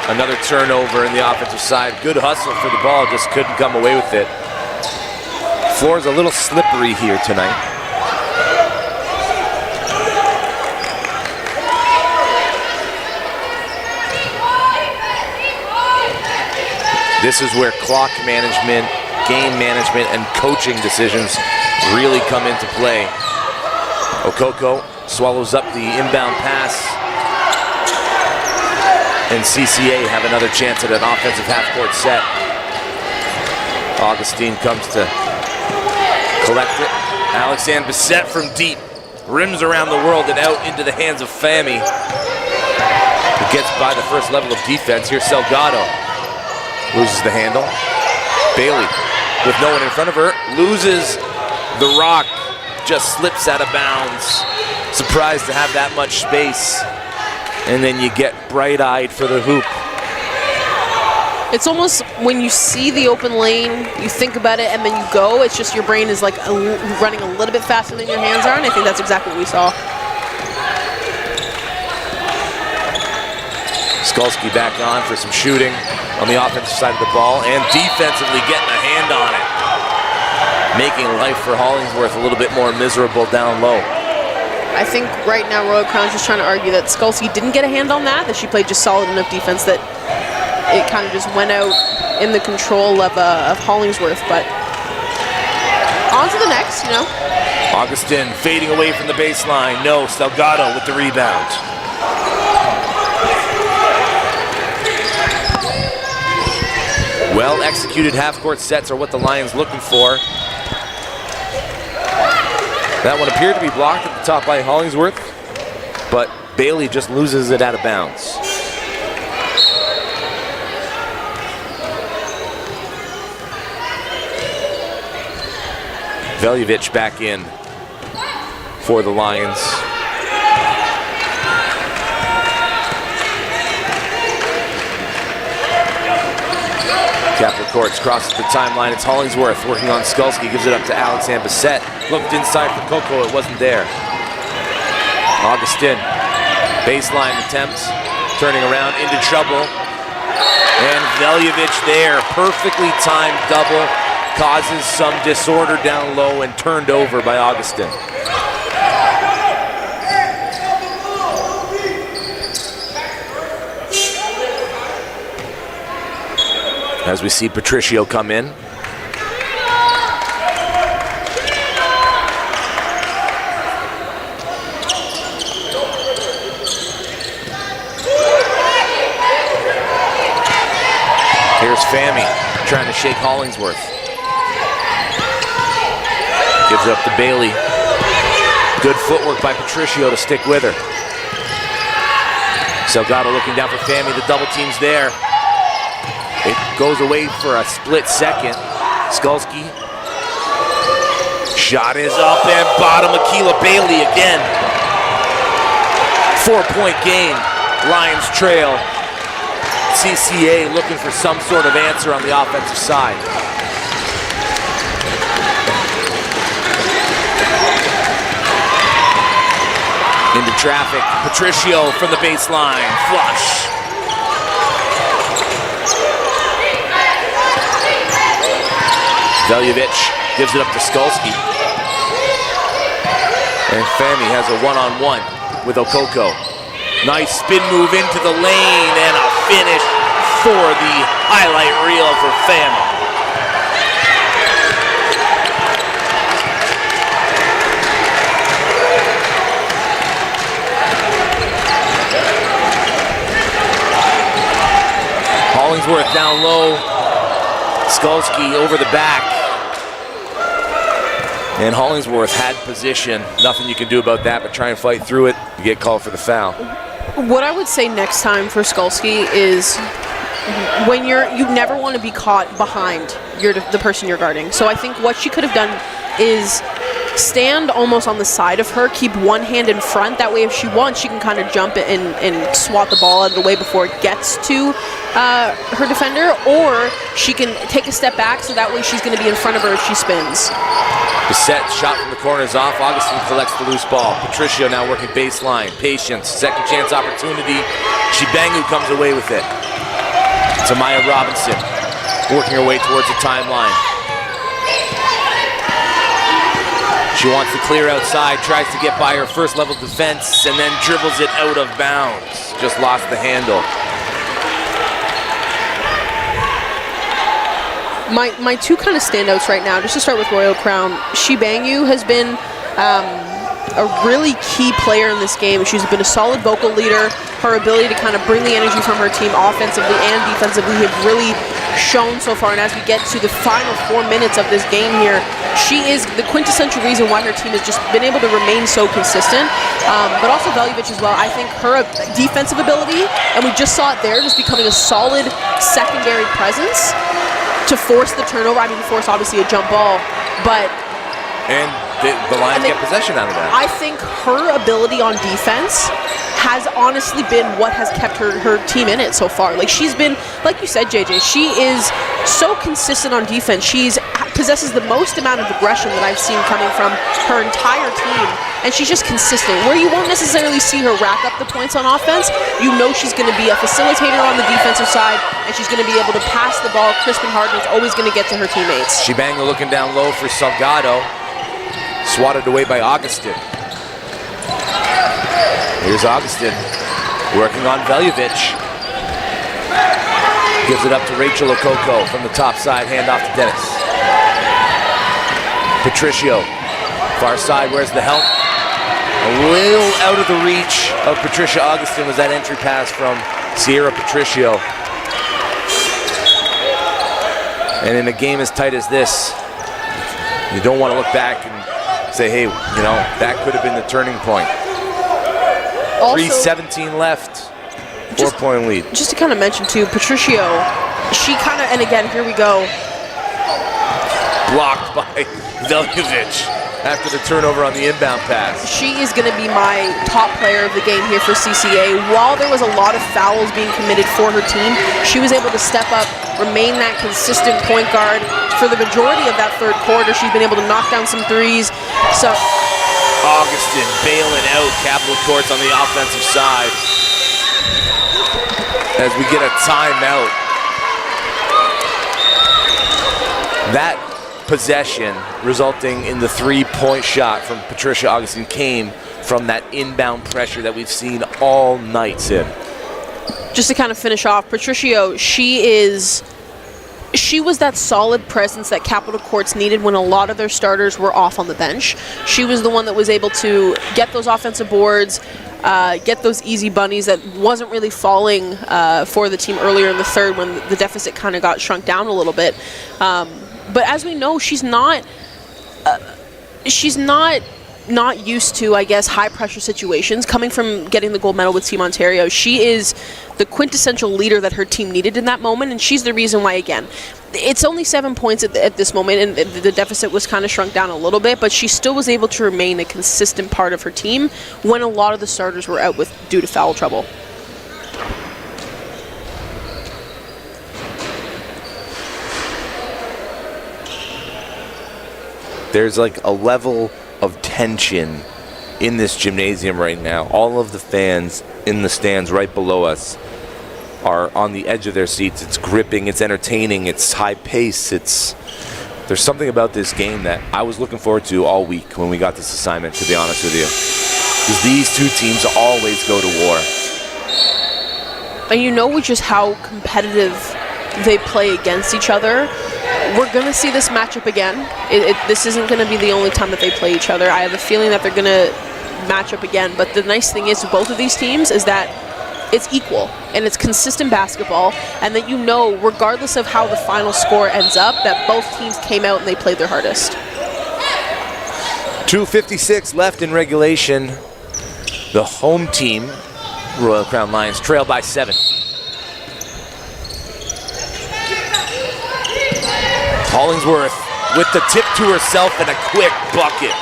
Another turnover in the offensive side. Good hustle for the ball, just couldn't come away with it. Floor's a little slippery here tonight. This is where clock management, game management, and coaching decisions really come into play. Okoko swallows up the inbound pass, and CCA have another chance at an offensive half-court set. Augustine comes to collect it. Alexander Bissett from deep, rims around the world and out into the hands of Fami, who gets by the first level of defense. Here's Salgado. Loses the handle. Bailey, with no one in front of her, loses the rock, just slips out of bounds. Surprised to have that much space. And then you get bright-eyed for the hoop. It's almost when you see the open lane, you think about it, and then you go. It's just your brain is like running a little bit faster than your hands are, and I think that's exactly what we saw. Skalski back on for some shooting on the offensive side of the ball, and defensively getting a hand on it, making life for Hollingsworth a little bit more miserable down low. I think right now Royal Crown's just trying to argue that Skalski didn't get a hand on that she played just solid enough defense that it kind of just went out in the control of Hollingsworth. But on to the next, you know. Augustin fading away from the baseline. No, Salgado with the rebound. Well-executed half-court sets are what the Lions looking for. That one appeared to be blocked at the top by Hollingsworth, but Bailey just loses it out of bounds. Veljovic back in for the Lions. Capital Courts crosses the timeline. It's Hollingsworth working on Skalski, gives it up to Alex Ambasette. Looked inside for Coco, it wasn't there. Augustin, baseline attempts, turning around into trouble. And Veljovic there, perfectly timed double, causes some disorder down low and turned over by Augustin. As we see Patricio come in. Here's Fami trying to shake Hollingsworth. Gives it up to Bailey. Good footwork by Patricio to stick with her. Salgado looking down for Fami. The double team's there. It goes away for a split second. Skalski. Shot is up and bottom. Akilah Bailey again. 4-point game. Lions trail. CCA looking for some sort of answer on the offensive side. Into traffic. Patricio from the baseline. Flush. Veljovic gives it up to Skalski. And Fami has a one-on-one with Okoko. Nice spin move into the lane and a finish for the highlight reel for Fami. Hollingsworth down low. Skalski over the back. And Hollingsworth had position. Nothing you can do about that, but try and fight through it. You get called for the foul. What I would say next time for Skalski is when you never want to be caught behind the person you're guarding. So I think what she could have done is stand almost on the side of her, keep one hand in front. That way if she wants, she can kind of jump and swat the ball out of the way before it gets to her defender, or she can take a step back so that way she's going to be in front of her if she spins. Bissett shot from the corner is off. Augustin collects the loose ball. Patricio now working baseline. Patience, second chance opportunity. Shibangu comes away with it. Tamaya Robinson working her way towards the timeline. She wants to clear outside, tries to get by her first level defense, and then dribbles it out of bounds. Just lost the handle. My two kind of standouts right now, just to start with Royal Crown, Shibangu has been a really key player in this game. She's been a solid vocal leader. Her ability to kind of bring the energy from her team offensively and defensively have really shown so far. And as we get to the final 4 minutes of this game here, she is the quintessential reason why her team has just been able to remain so consistent. But also Veljovic as well. I think her defensive ability, and we just saw it there, just becoming a solid secondary presence to force the turnover. I mean, force obviously a jump ball, but... And the Lions get possession out of that. I think her ability on defense has honestly been what has kept her team in it so far. Like, she's been, like you said, JJ, she is so consistent on defense. She's possesses the most amount of aggression that I've seen coming from her entire team, and she's just consistent. Where you won't necessarily see her rack up the points on offense, you know she's going to be a facilitator on the defensive side, and she's going to be able to pass the ball crisp and hard, and it's always going to get to her teammates. Shibanga looking down low for Salgado. Swatted away by Augustin. Here's Augustin working on Veljovic. Gives it up to Rachel Okoko from the top side, handoff to Dennis. Patricio, far side, where's the help? A little out of the reach of Patricia Augustin was that entry pass from Sierra Patricio. And in a game as tight as this, you don't want to look back and say, hey, you know, that could have been the turning point. Also, 3:17 left, 4-point lead. Just to kind of mention too, Patricio, she kind of, and again, here we go. Blocked by Veljovic after the turnover on the inbound pass. She is going to be my top player of the game here for CCA. While there was a lot of fouls being committed for her team, she was able to step up, remain that consistent point guard. For the majority of that third quarter, she's been able to knock down some threes. So Augustin bailing out Capitol Courts on the offensive side as we get a timeout. That possession resulting in the 3-point shot from Patricia Augustin came from that inbound pressure that we've seen all night, Sid. Just to kind of finish off, Patricio, she was that solid presence that Capitol Courts needed when a lot of their starters were off on the bench. She was the one that was able to get those offensive boards, get those easy bunnies that wasn't really falling for the team earlier in the third when the deficit kind of got shrunk down a little bit. But as we know, she's not used to, I guess, high pressure situations. Coming from getting the gold medal with Team Ontario, she is the quintessential leader that her team needed in that moment, and she's the reason why, again, it's only 7 points at this moment, and the deficit was kind of shrunk down a little bit, but she still was able to remain a consistent part of her team when a lot of the starters were out due to foul trouble. There's like a level of tension in this gymnasium right now. All of the fans in the stands right below us are on the edge of their seats. It's gripping, it's entertaining, it's high pace. There's something about this game that I was looking forward to all week when we got this assignment, to be honest with you. Because these two teams always go to war. And you know just how competitive they play against each other. We're going to see this matchup again. This isn't going to be the only time that they play each other. I have a feeling that they're going to match up again. But the nice thing is with both of these teams is that it's equal and it's consistent basketball, and that you know, regardless of how the final score ends up, that both teams came out and they played their hardest. 2:56 left in regulation. The home team, Royal Crown Lions, trail by 7. Hollingsworth with the tip to herself and a quick bucket.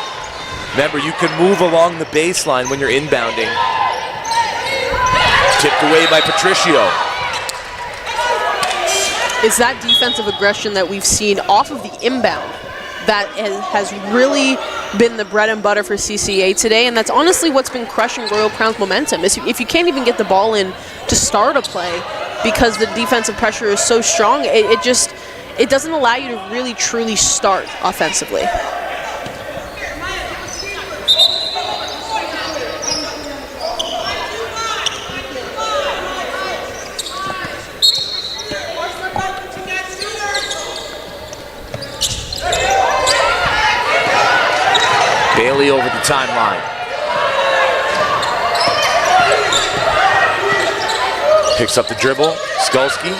Remember, you can move along the baseline when you're inbounding. Tipped away by Patricio. It's that defensive aggression that we've seen off of the inbound that has really been the bread and butter for CCA today, and that's honestly what's been crushing Royal Crown's momentum. Is if you can't even get the ball in to start a play because the defensive pressure is so strong, it doesn't allow you to really truly start offensively. Bailey over the timeline. Picks up the dribble. Skulski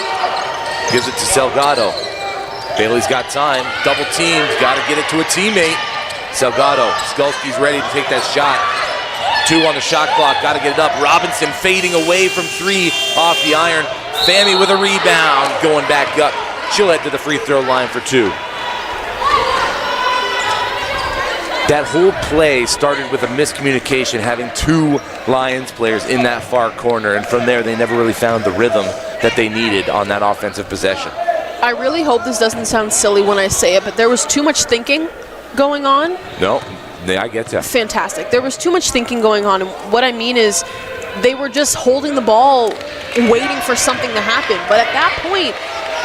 gives it to Salgado. Bailey's got time. Double teamed. Got to get it to a teammate. Salgado. Skulski's ready to take that shot. 2 on the shot clock. Got to get it up. Robinson fading away from 3 off the iron. Fami with a rebound. Going back up. She'll head to the free throw line for 2. That whole play started with a miscommunication, having two Lions players in that far corner, and from there they never really found the rhythm that they needed on that offensive possession. I really hope this doesn't sound silly when I say it, but there was too much thinking going on. No, I get that. Fantastic. There was too much thinking going on, and what I mean is they were just holding the ball, waiting for something to happen. But at that point,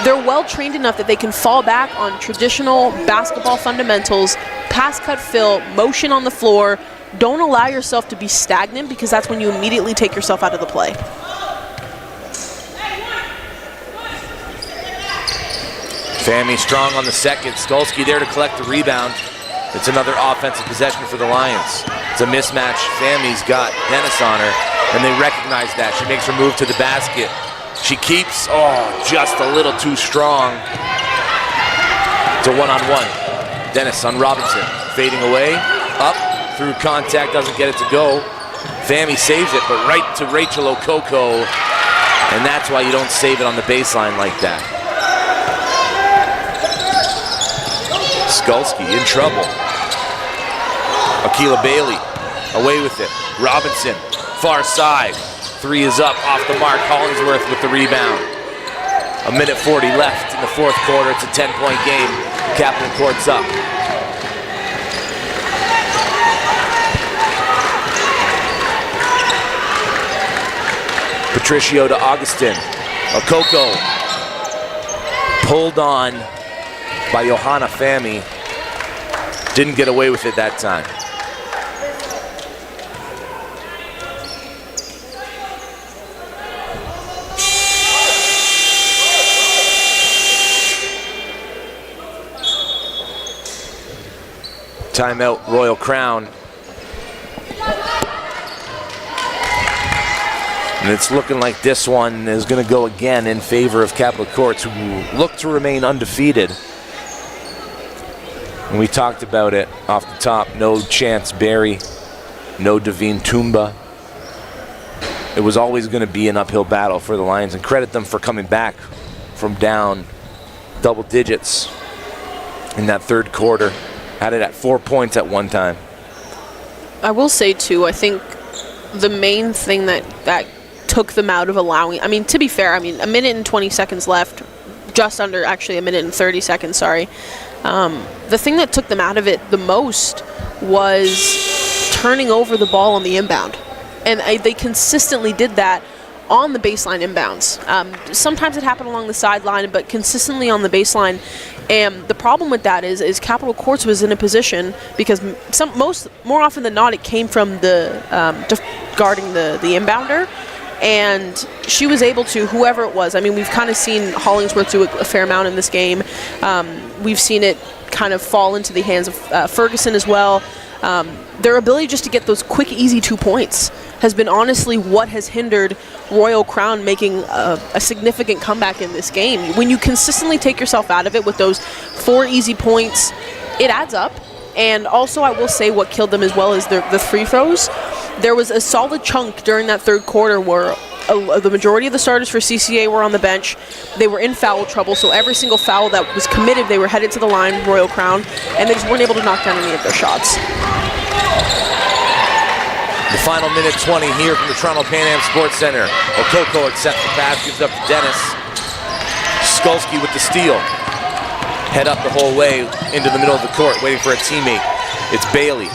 they're well trained enough that they can fall back on traditional basketball fundamentals, pass, cut, fill, motion on the floor. Don't allow yourself to be stagnant, because that's when you immediately take yourself out of the play. Fami strong on the second. Skolsky there to collect the rebound. It's another offensive possession for the Lions. It's a mismatch. Fami's got Dennis on her, and they recognize that. She makes her move to the basket. She keeps, just a little too strong. It's a one-on-one. Dennis on Robinson, fading away, up, through contact, doesn't get it to go. Fami saves it, but right to Rachel Okoko, and that's why you don't save it on the baseline like that. Skolsky in trouble. Akila Bailey away with it. Robinson, far side. Three is up, off the mark. Hollingsworth with the rebound. 1:40 left in the fourth quarter. It's a 10-point game. Capital Court's up. Patricio to Augustin. Okoko pulled on by Johanna Fami. Didn't get away with it that time. Timeout, Royal Crown. And it's looking like this one is going to go again in favor of Capital Courts, who look to remain undefeated. And we talked about it off the top. No Chance Berry, no Davine Toomba. It was always going to be an uphill battle for the Lions, and credit them for coming back from down double digits in that third quarter. Had it at 4 points at one time. I will say, too, I think the main thing that took them out of allowing, I mean, to be fair, I mean, 1 minute and 20 seconds left, just under, actually 1 minute and 30 seconds, sorry. The thing that took them out of it the most was turning over the ball on the inbound. And they consistently did that on the baseline inbounds. Sometimes it happened along the sideline, but consistently on the baseline. And the problem with that is Capital Courts was in a position, because more often than not, it came from the guarding the inbounder, and she was able to, whoever it was. I mean, we've kind of seen Hollingsworth do a fair amount in this game. We've seen it kind of fall into the hands of Ferguson as well. Their ability just to get those quick, easy 2 points has been honestly what has hindered Royal Crown making a significant comeback in this game. When you consistently take yourself out of it with those 4 easy points, it adds up. And also, I will say what killed them as well is the free throws. There was a solid chunk during that third quarter where the majority of the starters for CCA were on the bench. They were in foul trouble, so every single foul that was committed, they were headed to the line, Royal Crown, and they just weren't able to knock down any of their shots. The final minute 20 here from the Toronto Pan Am Sports Center. Okoko accepts the pass, gives it up to Dennis. Skolsky with the steal. Head up the whole way into the middle of the court, waiting for a teammate. It's Bailey.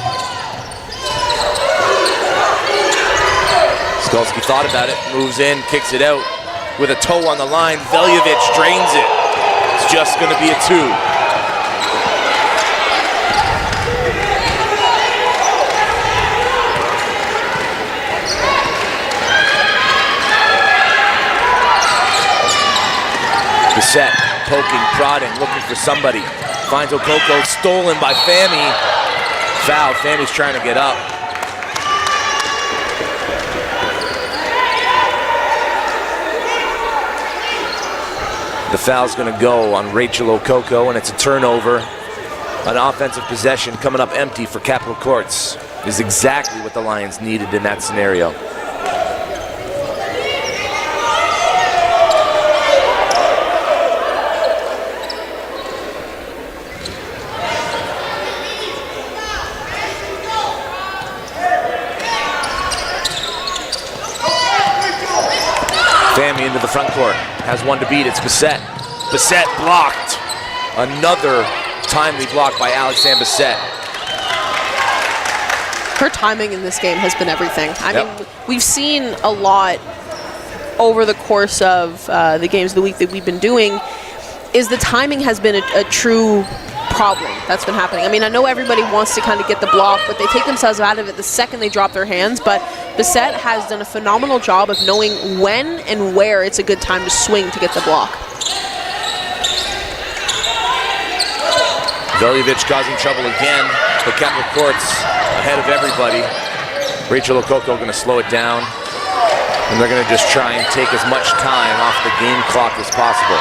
Skolsky thought about it, moves in, kicks it out with a toe on the line. Veljovic drains it. It's just going to be a 2. Bissett, poking, prodding, looking for somebody. Finds Okoko, stolen by Fami. Foul, Fami's trying to get up. The foul's gonna go on Rachel Okoko, and it's a turnover. An offensive possession coming up empty for Capital Courts is exactly what the Lions needed in that scenario. front court. Has one to beat. It's Bissett. Bissett blocked. Another timely block by Alexandre Bissett. Her timing in this game has been everything. I mean, we've seen a lot over the course of the games of the week that we've been doing, is the timing has been a true problem that's been happening. I mean, I know everybody wants to kind of get the block, but they take themselves out of it the second they drop their hands, but Bissett has done a phenomenal job of knowing when and where it's a good time to swing to get the block. Veljovic causing trouble again, but Capital Courts ahead of everybody. Rachel Okoko going to slow it down, and they're going to just try and take as much time off the game clock as possible.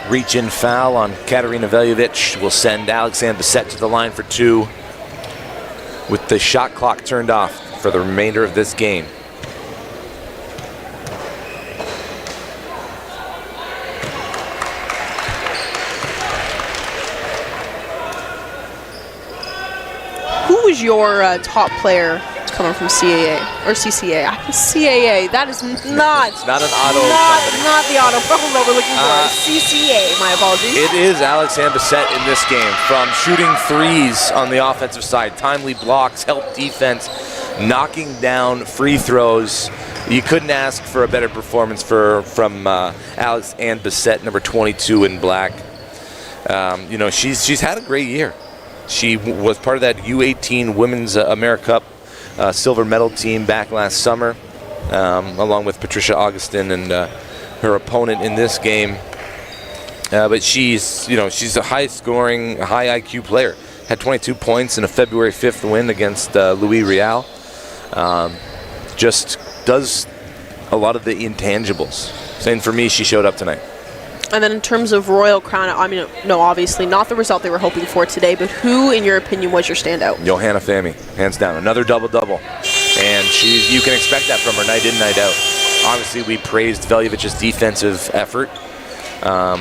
Reach-in foul on Katarina Veljovic will send Alexandre Bissett to the line for 2 with the shot clock turned off for the remainder of this game. Who was your top player coming from CAA or CCA? CAA. That is not. It's not an auto. Not the auto promo that we're looking for. CCA. My apologies. It is Alexandre Bissett in this game, from shooting threes on the offensive side, timely blocks, help defense, knocking down free throws. You couldn't ask for a better performance from Alexandre Bissett, number 22 in black. You know, she's had a great year. She was part of that U18 Women's America Cup silver medal team back last summer, along with Patricia Augustin and her opponent in this game. But she's a high-scoring, high IQ player. Had 22 points in a February 5th win against Louis Real. Just does a lot of the intangibles. Same for me, she showed up tonight. And then in terms of Royal Crown, I mean, no, obviously not the result they were hoping for today, but who, in your opinion, was your standout? Johanna Fahmy, hands down. Another double-double. And you can expect that from her night in, night out. Obviously, we praised Veljovic's defensive effort. I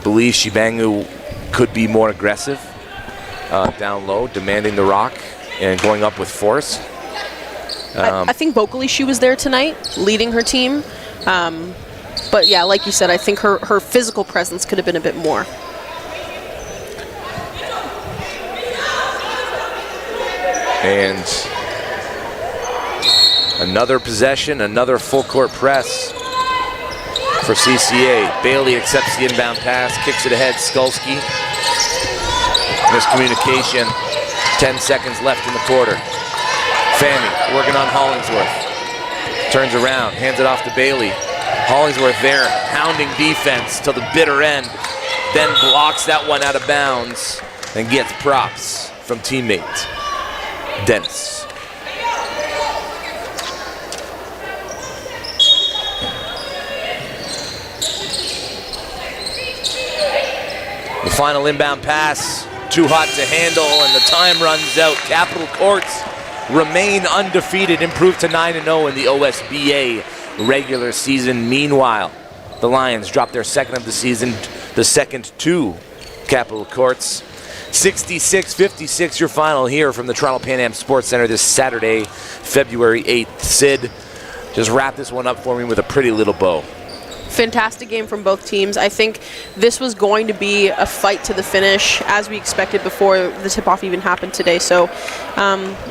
believe Shibangu could be more aggressive down low, demanding the rock and going up with force. I think vocally she was there tonight, leading her team. But yeah, like you said, I think her physical presence could have been a bit more. And another possession, another full court press for CCA. Bailey accepts the inbound pass, kicks it ahead, Skulski. Miscommunication, 10 seconds left in the quarter. Fahmy working on Hollingsworth. Turns around, hands it off to Bailey. Hollingsworth there, pounding defense till the bitter end, then blocks that one out of bounds and gets props from teammate Dennis. The final inbound pass, too hot to handle, and the time runs out. Capital Courts remain undefeated, improved to 9-0 in the OSBA regular season. Meanwhile, the Lions dropped their second of the season, the second to Capital Courts. 66-56 your final here from the Toronto Pan Am Sports Center this Saturday, February 8th. Sid, just wrap this one up for me with a pretty little bow. Fantastic game from both teams. I think this was going to be a fight to the finish, as we expected before the tip-off even happened today. So,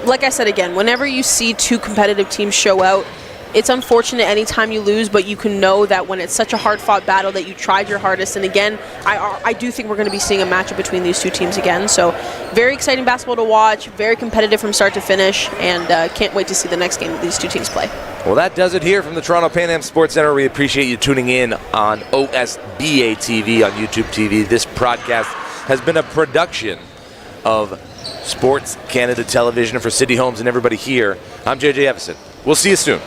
like I said again, whenever you see two competitive teams show out, it's unfortunate anytime you lose, but you can know that when it's such a hard-fought battle that you tried your hardest. And again, I do think we're going to be seeing a matchup between these two teams again. So very exciting basketball to watch, very competitive from start to finish, and can't wait to see the next game that these two teams play. Well, that does it here from the Toronto Pan Am Sports Center. We appreciate you tuning in on OSBA TV, on YouTube TV. This broadcast has been a production of Sports Canada Television. For City Homes and everybody here, I'm JJ Evison. We'll see you soon.